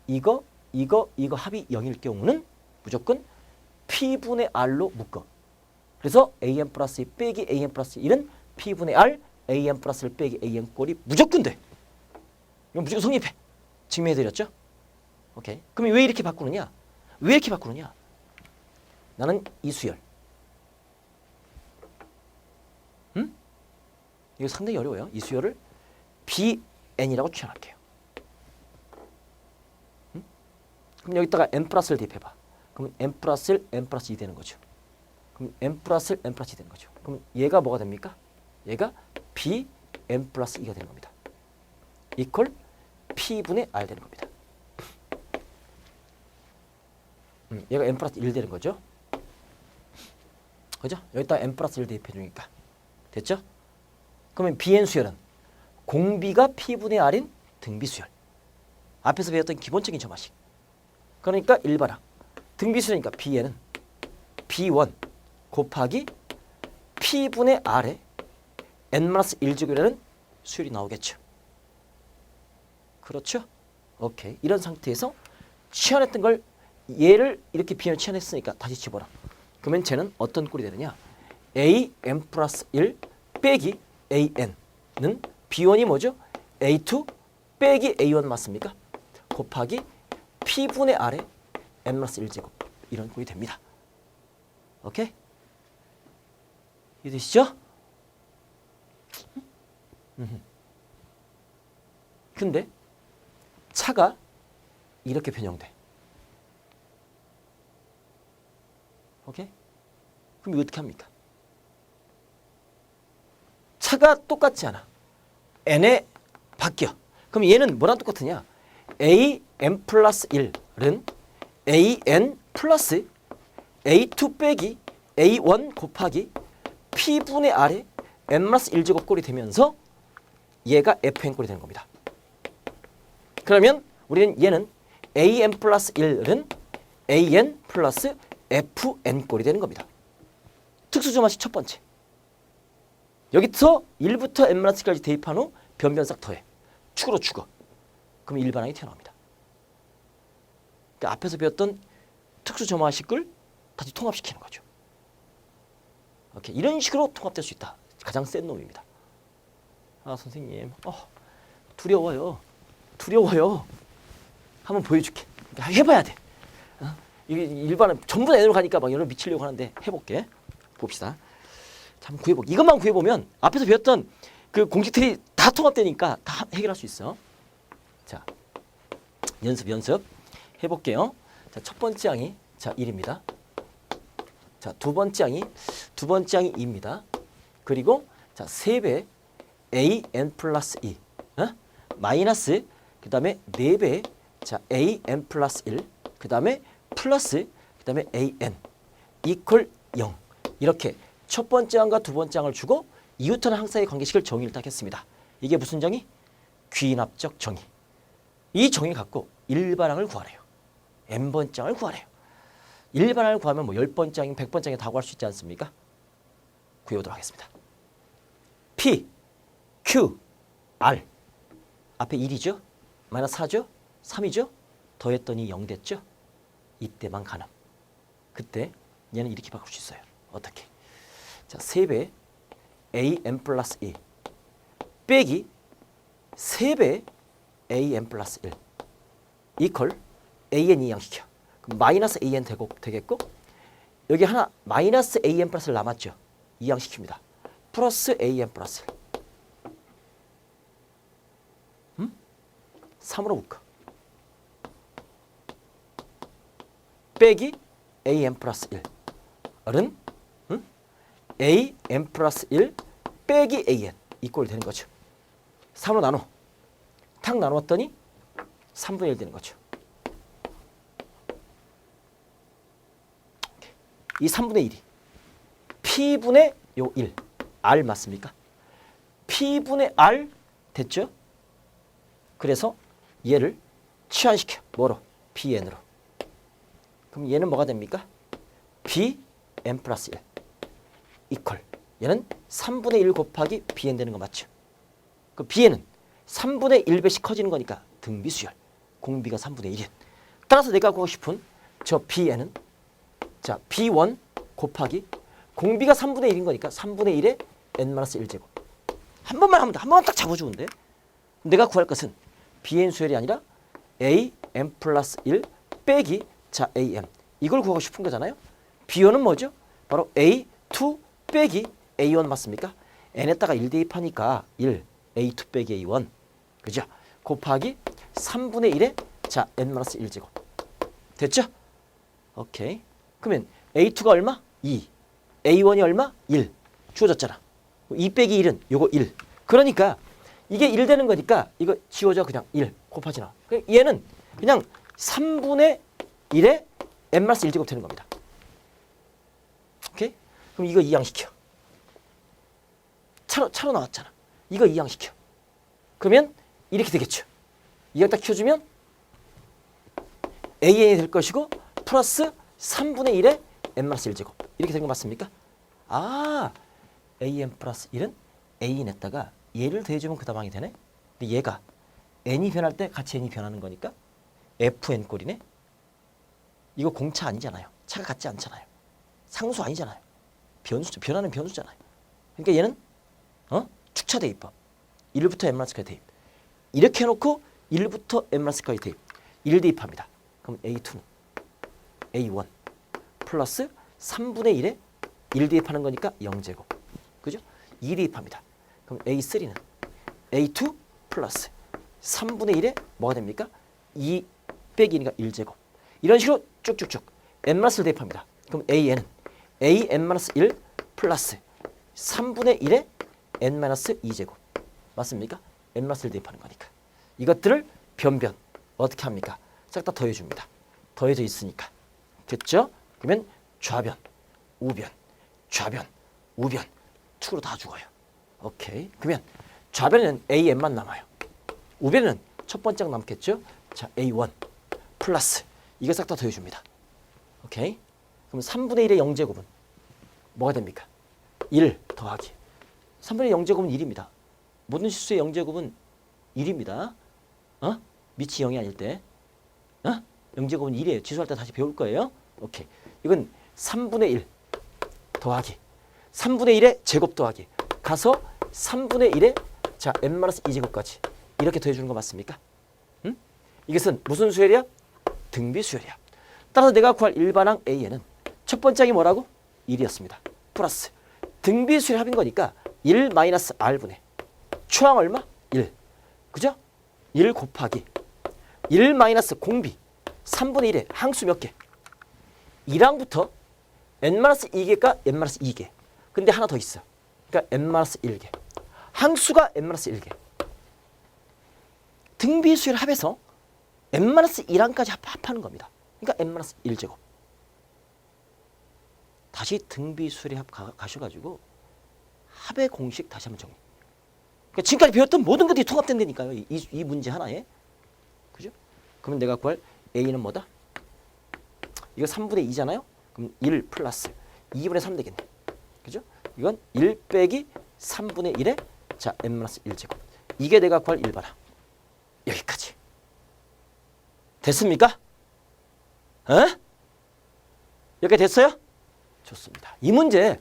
이거 합이 0일 경우는 무조건 P분의 R로 묶어. 그래서 AN 플러스 2 빼기 AN 플러스 1은 P분의 R AN 플러스 1 빼기 AN 꼴이 무조건 돼. 이건 무조건 성립해. 증명해드렸죠? 오케이. 그럼 왜 이렇게 바꾸느냐? 왜 이렇게 바꾸느냐? 나는 이수열. 이거 상당히 어려워요. 이수열을 BN이라고 취현할게요. 그럼 여기다가 N 플러스를 대입해봐. 그럼 N 플러스 1, N 플러스 2 되는 거죠. 그럼 N 플러스 1, N 플러스 2 되는 거죠. 그럼 얘가 뭐가 됩니까? 얘가 B, N 플러스 2가 되는 겁니다. 이퀄 P분의 R 되는 겁니다. 얘가 N 플러스 1 되는 거죠. 그죠? 여기다 N 플러스 1 대입해 주니까. 됐죠? 그러면 BN 수열은 공비가 P분의 R인 등비 수열. 앞에서 배웠던 기본적인 점화식. 그러니까 일반항. 등비 수열이니까 BN은 B1 곱하기 P분의 R에 N-1제곱이라는 수열이 나오겠죠. 그렇죠? 오케이. 이런 상태에서 취현했던 걸 얘를 이렇게 비현을 취현했으니까 다시 집어라. 그러면 쟤는 어떤 꼴이 되느냐? AN 플러스 1 빼기 AN은 B1이 뭐죠? A2 빼기 A1 맞습니까? 곱하기 P분의 R에 N-1제곱 이런 꼴이 됩니다. 오케이? 이해되시죠? 근데 차가 이렇게 변형돼. 오케이? 그럼 이거 어떻게 합니까? 차가 똑같지 않아. n에 바뀌어. 그럼 얘는 뭐랑 똑같으냐? an 플러스 1은 an 플러스 a2 빼기 a1 곱하기 p분의 r에 n-1제곱 꼴이 되면서 얘가 fn 꼴이 되는 겁니다. 그러면 우리는 얘는 an 플러스 1은 an 플러스 fn 꼴이 되는 겁니다. 특수점화식 첫 번째. 여기서 1부터 n-1까지 대입한 후 변변 싹 더해. 축으로 죽어. 그럼 일반항이 튀어나옵니다. 그러니까 앞에서 배웠던 특수점화식을 다시 통합시키는 거죠. 오케이. 이런 식으로 통합될 수 있다. 가장 센 놈입니다. 아 선생님 두려워요. 한번 보여줄게. 그러니까 해봐야 돼. 이게 일반은 전부 다 N으로 가니까 막 여러 미치려고 하는데 해볼게. 봅시다. 한번 구해볼게. 이것만 구해보면 앞에서 배웠던 그 공식틀이 다 통합되니까 다 해결할 수 있어. 자, 연습 해볼게요. 자, 첫 번째 항이 자 1입니다. 자, 두 번째 항이 2입니다. 그리고 자 3배 an 플러스 2 마이너스 그 다음에 4배 자 an 플러스 1 그 다음에 플러스 그 다음에 an 이퀄 0 이렇게 첫 번째 항과 두 번째 항을 주고 이웃하는 항 사이의 관계식을 정의를 딱 했습니다. 이게 무슨 정의? 귀납적 정의. 이 정의 갖고 일반항을 구하래요. n번째 항을 구하래요. 일반항을 구하면 뭐 10번째 항이면 100번째 항이 다 구할 수 있지 않습니까? 구해보도록 하겠습니다. P, Q, R 앞에 1이죠? 마이너스 4죠? 3이죠? 더했더니 0 됐죠? 이때만 가능. 그때 얘는 이렇게 바꿀 수 있어요. 어떻게? 자, 3배 an 플러스 2 빼기 3배 an 플러스 1 이퀄 an 이항시켜. 그럼 마이너스 an 되겠고 여기 하나 마이너스 an 플러스를 남았죠. 이항시킵니다. 플러스 an 플러스 1 3으로 묶어. 빼기 an 플러스 1 어른 an 플러스 1 빼기 an 이꼴 되는 거죠. 3으로 나눠. 탁 나누었더니 3분의 1 되는 거죠. 이 3분의 1이 P분의 요 1 R 맞습니까? P분의 R 됐죠? 그래서 얘를 치환시켜. 뭐로? Bn으로. 그럼 얘는 뭐가 됩니까? Bn 플러스 1 이퀄 얘는 3분의 1 곱하기 Bn 되는 거 맞죠? 그 Bn은 3분의 1배씩 커지는 거니까 등비수열. 공비가 3분의 1인. 따라서 내가 구하고 싶은 저 Bn은 자 B1 곱하기 공비가 3분의 1인 거니까 3분의 1에 n-1제곱. 한 번만 하면 돼. 한 번만 딱 잡아주면 돼. 내가 구할 것은 Bn 수열이 아니라 an 플러스 1 빼기 자 am. 이걸 구하고 싶은 거잖아요. B1은 뭐죠? 바로 A2 빼기 A1 맞습니까? n에다가 1 대입하니까 1 A2 빼기 A1 그죠? 곱하기 3분의 1에 자 n-1제곱 됐죠? 오케이. 그러면 A2가 얼마? 2 A1이 얼마? 1 주어졌잖아. 2 빼기 1은 요거 1 그러니까 이게 1 되는 거니까 이거 지워져. 그냥 1 곱하지 나. 얘는 그냥 3분의 1에 n-1제곱 되는 겁니다. 오케이? 그럼 이거 이항시켜. 차로 나왔잖아. 이거 이항시켜. 그러면 이렇게 되겠죠. 이항 딱 키워주면 an이 될 것이고 플러스 3분의 1에 n-1제곱 이렇게 되는 거 맞습니까? 아, an 플러스 1은 a에다가 얘를 더해주면 그 다방이 되네. 근데 얘가 n이 변할 때 같이 n이 변하는 거니까 fn 꼴이네. 이거 공차 아니잖아요. 차가 같지 않잖아요. 상수 아니잖아요. 변수죠. 변하는 변수잖아요. 그러니까 얘는 축차 대입법. 1부터 n-까지 대입. 이렇게 해놓고 1부터 n-까지 대입. 1 대입합니다. 그럼 A2는 A1 플러스 3분의 1에 1 대입하는 거니까 0제곱. 그죠? 2 대입합니다. 그럼 A3는 A2 플러스 3분의 1에 뭐가 됩니까? 2 빼기 2니까 1제곱. 이런 식으로 쭉쭉쭉 n-를 대입합니다. 그럼 an은 an-1 플러스 3분의 1에 n-2제곱. 맞습니까? n-를 대입하는 거니까. 이것들을 변변 어떻게 합니까? 싹 다 더해줍니다. 더해져 있으니까. 됐죠? 그러면 좌변, 우변, 좌변, 우변 축으로 다 죽어요. 오케이. 그러면 좌변에는 an만 남아요. 우변에는 첫 번째가 남겠죠? 자, a1 플러스 이거 싹 다 더해줍니다. 오케이. 그럼 3분의 1의 0제곱은 뭐가 됩니까? 1 더하기 3분의 0제곱은 1입니다. 모든 실수의 0제곱은 1입니다. 밑이 0이 아닐 때 0제곱은 1이에요. 지수할 때 다시 배울 거예요. 오케이. 이건 3분의 1 더하기 3분의 1의 제곱 더하기 가서 3분의 1의 자 n-2제곱까지 이렇게 더해주는 거 맞습니까? 이것은 무슨 수열이야? 등비 수열이야. 따라서 내가 구할 일반항 A에는 첫 번째 항이 뭐라고? 1이었습니다. 플러스 등비 수열 합인 거니까 1 마이너스 R분의 초항 얼마? 1. 그죠? 1 곱하기 1 마이너스 공비 3분의 1의 항수 몇 개? 1항부터 n-2개가 n-2개. 근데 하나 더 있어. 그러니까 n-1개. 항수가 n-1개. 등비수열 합해서 n-1항까지 합하는 겁니다. 그러니까 n-1제곱. 다시 등비수열의 합 가셔가지고 합의 공식 다시 한번 정리. 그러니까 지금까지 배웠던 모든 것들이 통합된다니까요. 이 문제 하나에. 그죠? 그러면 내가 구할 A는 뭐다? 이거 3분의 2잖아요. 그럼 1 플러스 2분의 3 되겠네. 그죠? 이건 1 빼기 3분의 1에 자 n-1제곱. 이게 내가 구할 일반항. 여기까지. 됐습니까? 여기 됐어요? 좋습니다. 이 문제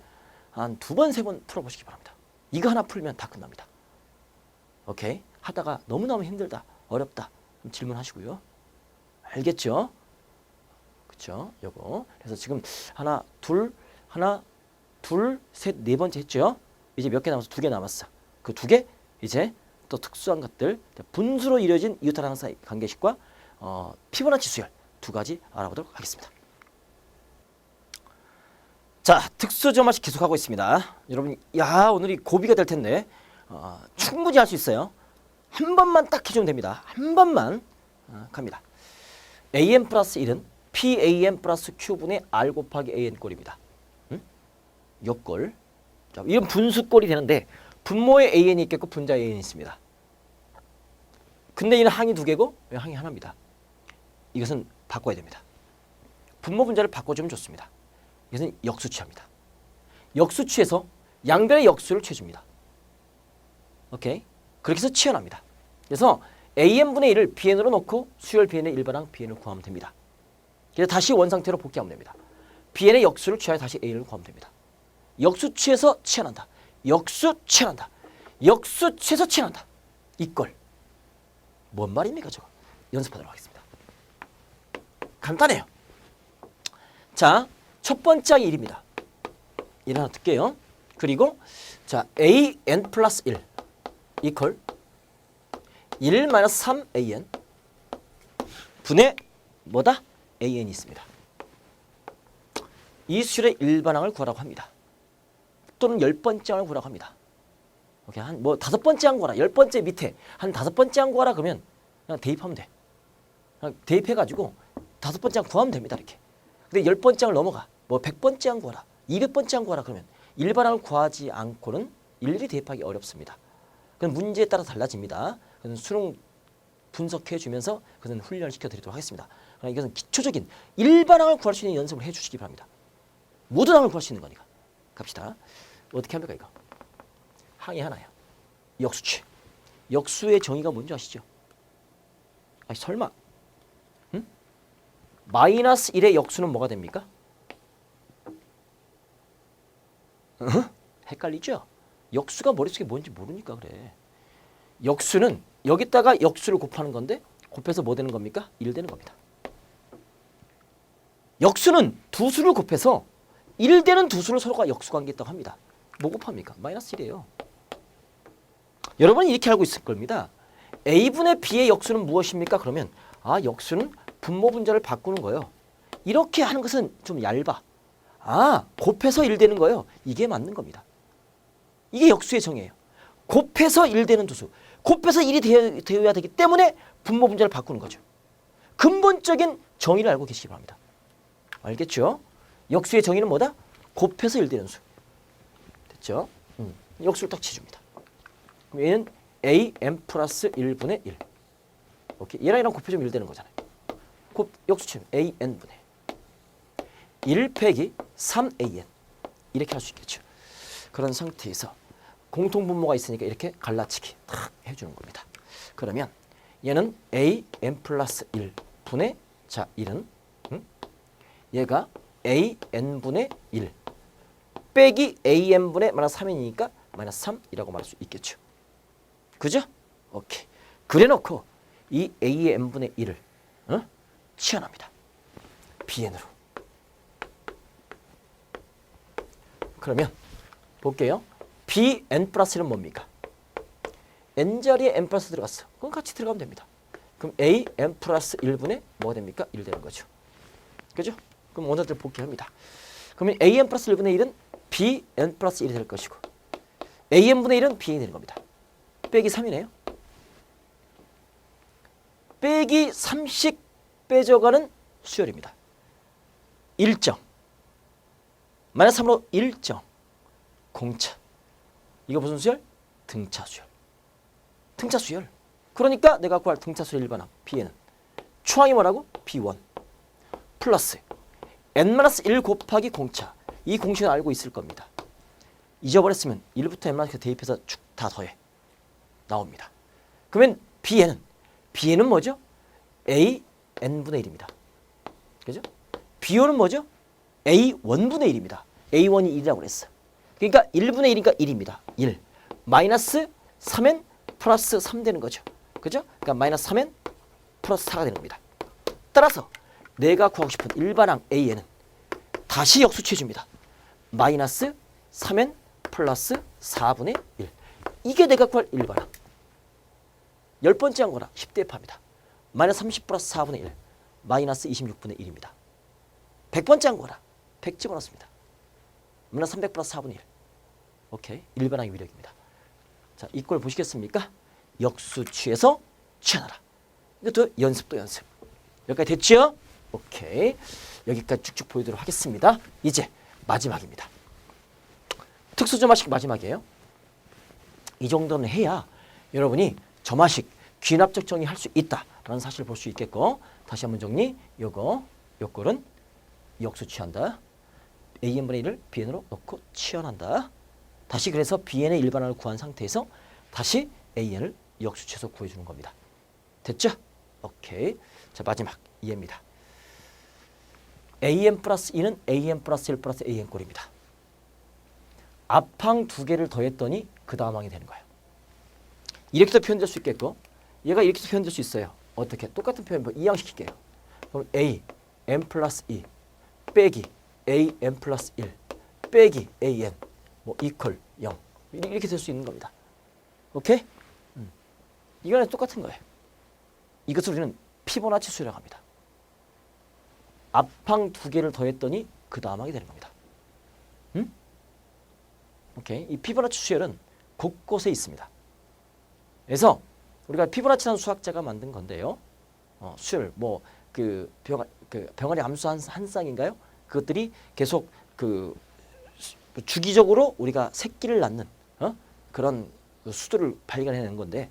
한 2번, 3번 풀어보시기 바랍니다. 이거 하나 풀면 다 끝납니다. 오케이? 하다가 너무너무 힘들다, 어렵다, 그럼 질문하시고요. 알겠죠? 그쵸? 요거. 그래서 지금 하나, 둘, 셋, 네 번째 했죠? 이제 몇 개 남았어? 2개 남았어. 그 2개 이제 또 특수한 것들, 분수로 이루어진 이웃하는 항사의 관계식과 피보나치 수열 2가지 알아보도록 하겠습니다. 자, 특수점화식 계속하고 있습니다. 여러분, 야, 오늘이 고비가 될 텐데 충분히 할 수 있어요. 한 번만 딱 해주면 됩니다. 한 번만 갑니다. an 플러스 1은 pan 플러스 q분의 r 곱하기 an 꼴입니다. 요 꼴. 자, 이건 분수 꼴이 되는데 분모에 an이 있겠고 분자에 an이 있습니다. 근데 얘는 항이 2개고 항이 하나입니다. 이것은 바꿔야 됩니다. 분모 분자를 바꿔주면 좋습니다. 이것은 역수취합니다. 역수취해서 양변의 역수를 취해줍니다. 오케이? 그렇게 해서 치환합니다. 그래서 an분의 1을 bn으로 놓고 수열 bn의 일반항 bn을 구하면 됩니다. 그래서 다시 원상태로 복귀하면 됩니다. bn의 역수를 취하여 다시 an을 구하면 됩니다. 역수 취해서 치환한다. 역수 치환한다. 역수 취해서 치환한다. 이걸 뭔 말입니까 저거? 연습하도록 하겠습니다. 간단해요. 자, 첫 번째 항이 1입니다. 1 하나 뜰게요. 그리고 자, an 플러스 1 이퀄 1 마이너스 3an 분의 뭐다? an이 있습니다. 이 수열의 일반항을 구하라고 합니다. 또는 10번째 항을 구하라고 합니다. 오케이, 한 뭐 5번째 항 구하라. 10번째 밑에 한 5번째 항 구하라 그러면 그냥 대입하면 돼. 그냥 대입해가지고 5번째 항 구하면 됩니다. 이렇게. 근데 10번째 항을 넘어가. 뭐 100번째 항 구하라. 200번째 항 구하라 그러면 일반항을 구하지 않고는 일일이 대입하기 어렵습니다. 그건 문제에 따라 달라집니다. 그건 수능 분석해 주면서 그것은 훈련을 시켜드리도록 하겠습니다. 그러나 이것은 기초적인 일반항을 구할 수 있는 연습을 해주시기 바랍니다. 모든 항을 구할 수 있는 거니까. 갑시다. 어떻게 합니까 이거? 항이 하나야. 역수취. 역수의 정의가 뭔지 아시죠? 아니 설마 응? 마이너스 1의 역수는 뭐가 됩니까? 헷갈리죠? 역수가 머릿속에 뭔지 모르니까 그래. 역수는 여기다가 역수를 곱하는 건데 곱해서 뭐 되는 겁니까? 1 되는 겁니다. 역수는 두 수를 곱해서 1 되는 두 수를 서로가 역수관계 있다고 합니다. 뭐 곱합니까? 마이너스 1이에요. 여러분이 이렇게 알고 있을 겁니다. a분의 b의 역수는 무엇입니까? 그러면 아, 역수는 분모 분자를 바꾸는 거예요. 이렇게 하는 것은 좀 얇아. 아, 곱해서 1 되는 거예요. 이게 맞는 겁니다. 이게 역수의 정의예요. 곱해서 1 되는 두 수. 곱해서 1이 되어야 되기 때문에 분모 분자를 바꾸는 거죠. 근본적인 정의를 알고 계시기 바랍니다. 알겠죠? 역수의 정의는 뭐다? 곱해서 1 되는 수. 됐죠? 역수를 딱 치줍니다. 그럼 얘는 an 플러스 1분의 1. 오케이. 얘랑 곱해주면 1 되는 거잖아요. 역수 치면 an분의 1 빼기 3an. 이렇게 할 수 있겠죠. 그런 상태에서 공통분모가 있으니까 이렇게 갈라치기 탁 해주는 겁니다. 그러면 얘는 an 플러스 1분의 자 1은 얘가 an분의 1 빼기 an분의 마이너스 3이니까 마이너스 3이라고 말할 수 있겠죠. 그죠? 오케이. 그래놓고 이 an분의 1을 치환합니다. bn으로. 그러면 볼게요. bn 플러스 1은 뭡니까? n자리에 n 플러스 들어갔어. 그럼 같이 들어가면 됩니다. 그럼 an 플러스 1분의 뭐가 됩니까? 1 되는 거죠. 그죠? 그럼 원자들 복귀합니다. 그러면 an 플러스 1분의 1은 bn 플러스 1이 될 것이고 an분의 1은 bn이 되는 겁니다. 빼기 3이네요. 빼기 3씩 빼져가는 수열입니다. 일정. 마이너스 3으로 일정. 공차. 이거 무슨 수열? 등차 수열. 등차 수열. 그러니까 내가 구할 등차 수열 일반항 bn은 추항이 뭐라고? b1 플러스 n-1 곱하기 공차. 이 공식은 알고 있을 겁니다. 잊어버렸으면 1부터 n-1 대입해서 쭉 다 더해. 나옵니다. 그러면 bn은 뭐죠? a n분의 1입니다. 그죠? b1은 뭐죠? a 원분의 1입니다. A1이 1이라고 그랬어. 그러니까 1분의 1이니까 1입니다. 1. 마이너스 3n 플러스 3 되는 거죠. 그죠? 그러니까 마이너스 3n 플러스 4가 되는 겁니다. 따라서 내가 구하고 싶은 일반항 An은 다시 역수취해 줍니다. 마이너스 3n 플러스 4분의 1. 이게 내가 구할 일반항. 10번째 한 거라 10대입합니다. 마이너스 30 플러스 4분의 1. 마이너스 26분의 1입니다. 100번째 한 거라 100 집어넣습니다. 마이너스 300 플러스 4분의 1. 오케이. 일반항의 위력입니다. 자, 이 꼴 보시겠습니까? 역수취해서 취하라. 이것도 연습도 연습. 여기까지 됐죠? 오케이. 여기까지 쭉쭉 보여드리도록 하겠습니다. 이제 마지막입니다. 특수점화식 마지막이에요. 이 정도는 해야 여러분이 점화식 귀납적 정의할 수 있다라는 사실을 볼 수 있겠고, 다시 한번 정리. 요거 요 꼴은 역수 취한다. AN분의 1을 BN으로 넣고 치환한다. 다시 그래서 BN의 일반항을 구한 상태에서 다시 AN을 역수취해서 구해주는 겁니다. 됐죠? 오케이. 자, 마지막 이해입니다. AN 플러스 2는 AN 플러스 1 플러스 AN 꼴입니다. 앞항 두 개를 더했더니 그 다음 항이 되는 거예요. 이렇게도 표현될 수 있겠고, 얘가 이렇게도 표현될 수 있어요. 어떻게? 똑같은 표현 이항시킬게요. 그럼 A, N 플러스 2 빼기 A, N 플러스 1 빼기 A, N 뭐 이퀄 0 이렇게 될 수 있는 겁니다. 오케이? 이거는 똑같은 거예요. 이것을 우리는 피보나치 수열이라고 합니다. 앞항 두 개를 더했더니 그 다음 항이 되는 겁니다. 오케이. 이 피보나치 수열은 곳곳에 있습니다. 그래서 우리가 피보나치라는 수학자가 만든 건데요. 수열 그 병아리 암수 한 쌍인가요? 그것들이 계속 그 주기적으로 우리가 새끼를 낳는 그런 수들을 발견해낸 건데,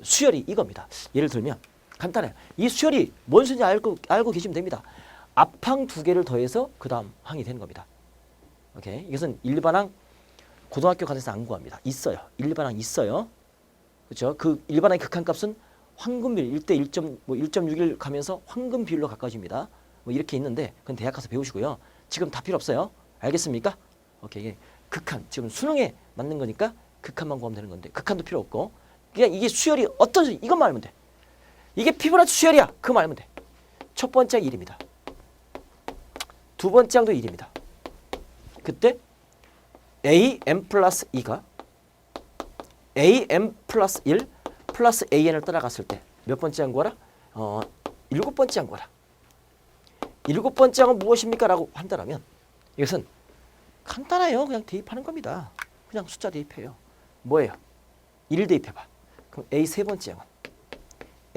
수열이 이겁니다. 예를 들면 간단해요. 이 수열이 뭔 수인지 알고 계시면 됩니다. 앞항 두 개를 더해서 그 다음 항이 되는 겁니다. 오케이. 이것은 일반항 고등학교 과정에서 안 구합니다. 있어요. 일반항 있어요. 그렇죠? 그 일반항의 극한값은 황금 비율 1대 1.61 가면서 황금 비율로 가까워집니다. 뭐 이렇게 있는데 그건 대학 가서 배우시고요. 지금 다 필요 없어요. 알겠습니까? 오케이. 극한. 지금 수능에 맞는 거니까 극한만 구하면 되는 건데 극한도 필요 없고, 그냥 이게 수열이 어떤 수열, 이것만 알면 돼. 이게 피보나치 수열이야. 그만 알면 돼. 첫 번째 항 1입니다. 두 번째 항도 1입니다. 그때 AN 플러스 2가 AN 플러스 1 플러스 AN을 따라갔을 때 몇 번째 항 구하라? 7번째 항 구하라. 7번째 항은 무엇입니까? 라고 한다면 이것은 간단해요. 그냥 대입하는 겁니다. 그냥 숫자 대입해요. 뭐예요? 1 대입해봐. 그럼 A 세 번째 항은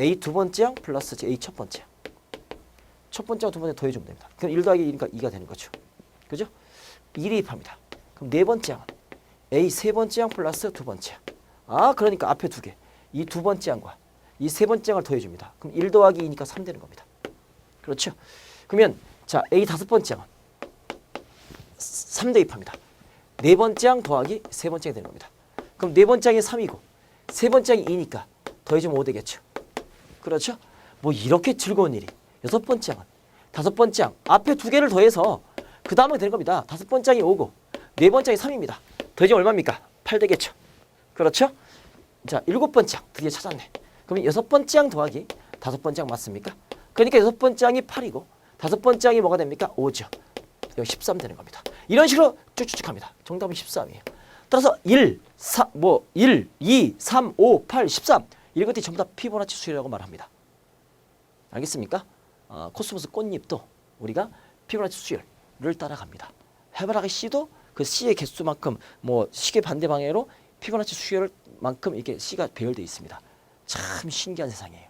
A 두 번째 항 플러스 A 첫 번째 항. 첫 번째와 두 번째 더해주면 됩니다. 그럼 1 더하기 2니까 2가 되는 거죠. 그죠? 2 대입합니다. 그럼 네 번째 항은 A 세 번째 항 플러스 두 번째 항. 그러니까 앞에 두 개. 이 두 번째 항과 이 세 번째 항을 더해줍니다. 그럼 1 더하기 2니까 3 되는 겁니다. 그렇죠? 그러면 자 A 다섯 번째 항은 3 대입합니다. 네 번째 항 더하기 세 번째 항이 되는 겁니다. 그럼 네 번째 항이 3이고 세 번째 항이 2니까 더해주면 5 되겠죠. 그렇죠? 뭐 이렇게 즐거운 일이. 여섯 번째 항은 다섯 번째 항 앞에 두 개를 더해서 그 다음에 되는 겁니다. 다섯 번째 항이 5고 네 번째 항이 3입니다. 더해주면 얼마입니까? 8 되겠죠. 그렇죠? 자, 일곱 번째 항 드디어 찾았네. 그러면 여섯 번째 항 더하기 다섯 번째 항 맞습니까? 그러니까 여섯 번째 항이 8이고 다섯 번째 항이 뭐가 됩니까? 5죠. 여기 13 되는 겁니다. 이런 식으로 쭉쭉쭉 합니다. 정답은 13이에요. 따라서 1, 2, 3, 5, 8, 13 이런 것들이 전부 다 피보나치 수열이라고 말합니다. 알겠습니까? 코스모스 꽃잎도 우리가 피보나치 수열을 따라갑니다. 해바라기 씨도 그 씨의 개수만큼 뭐 시계 반대 방향으로 피보나치 수열만큼 이렇게 씨가 배열되어 있습니다. 참 신기한 세상이에요.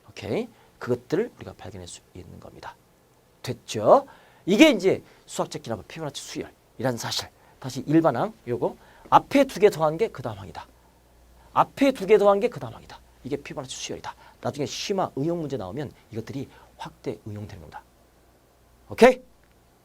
오케이? 그것들을 우리가 발견할 수 있는 겁니다. 됐죠? 이게 이제 수학적 기납은 피보나치 수열이라는 사실. 다시 일반항 요거 앞에 두 개 더한 게 그 다음 항이다. 앞에 두 개 더한 게 그 다음 항이다. 이게 피보나치 수열이다. 나중에 심화 응용 문제 나오면 이것들이 확대 응용되는 겁니다. 오케이?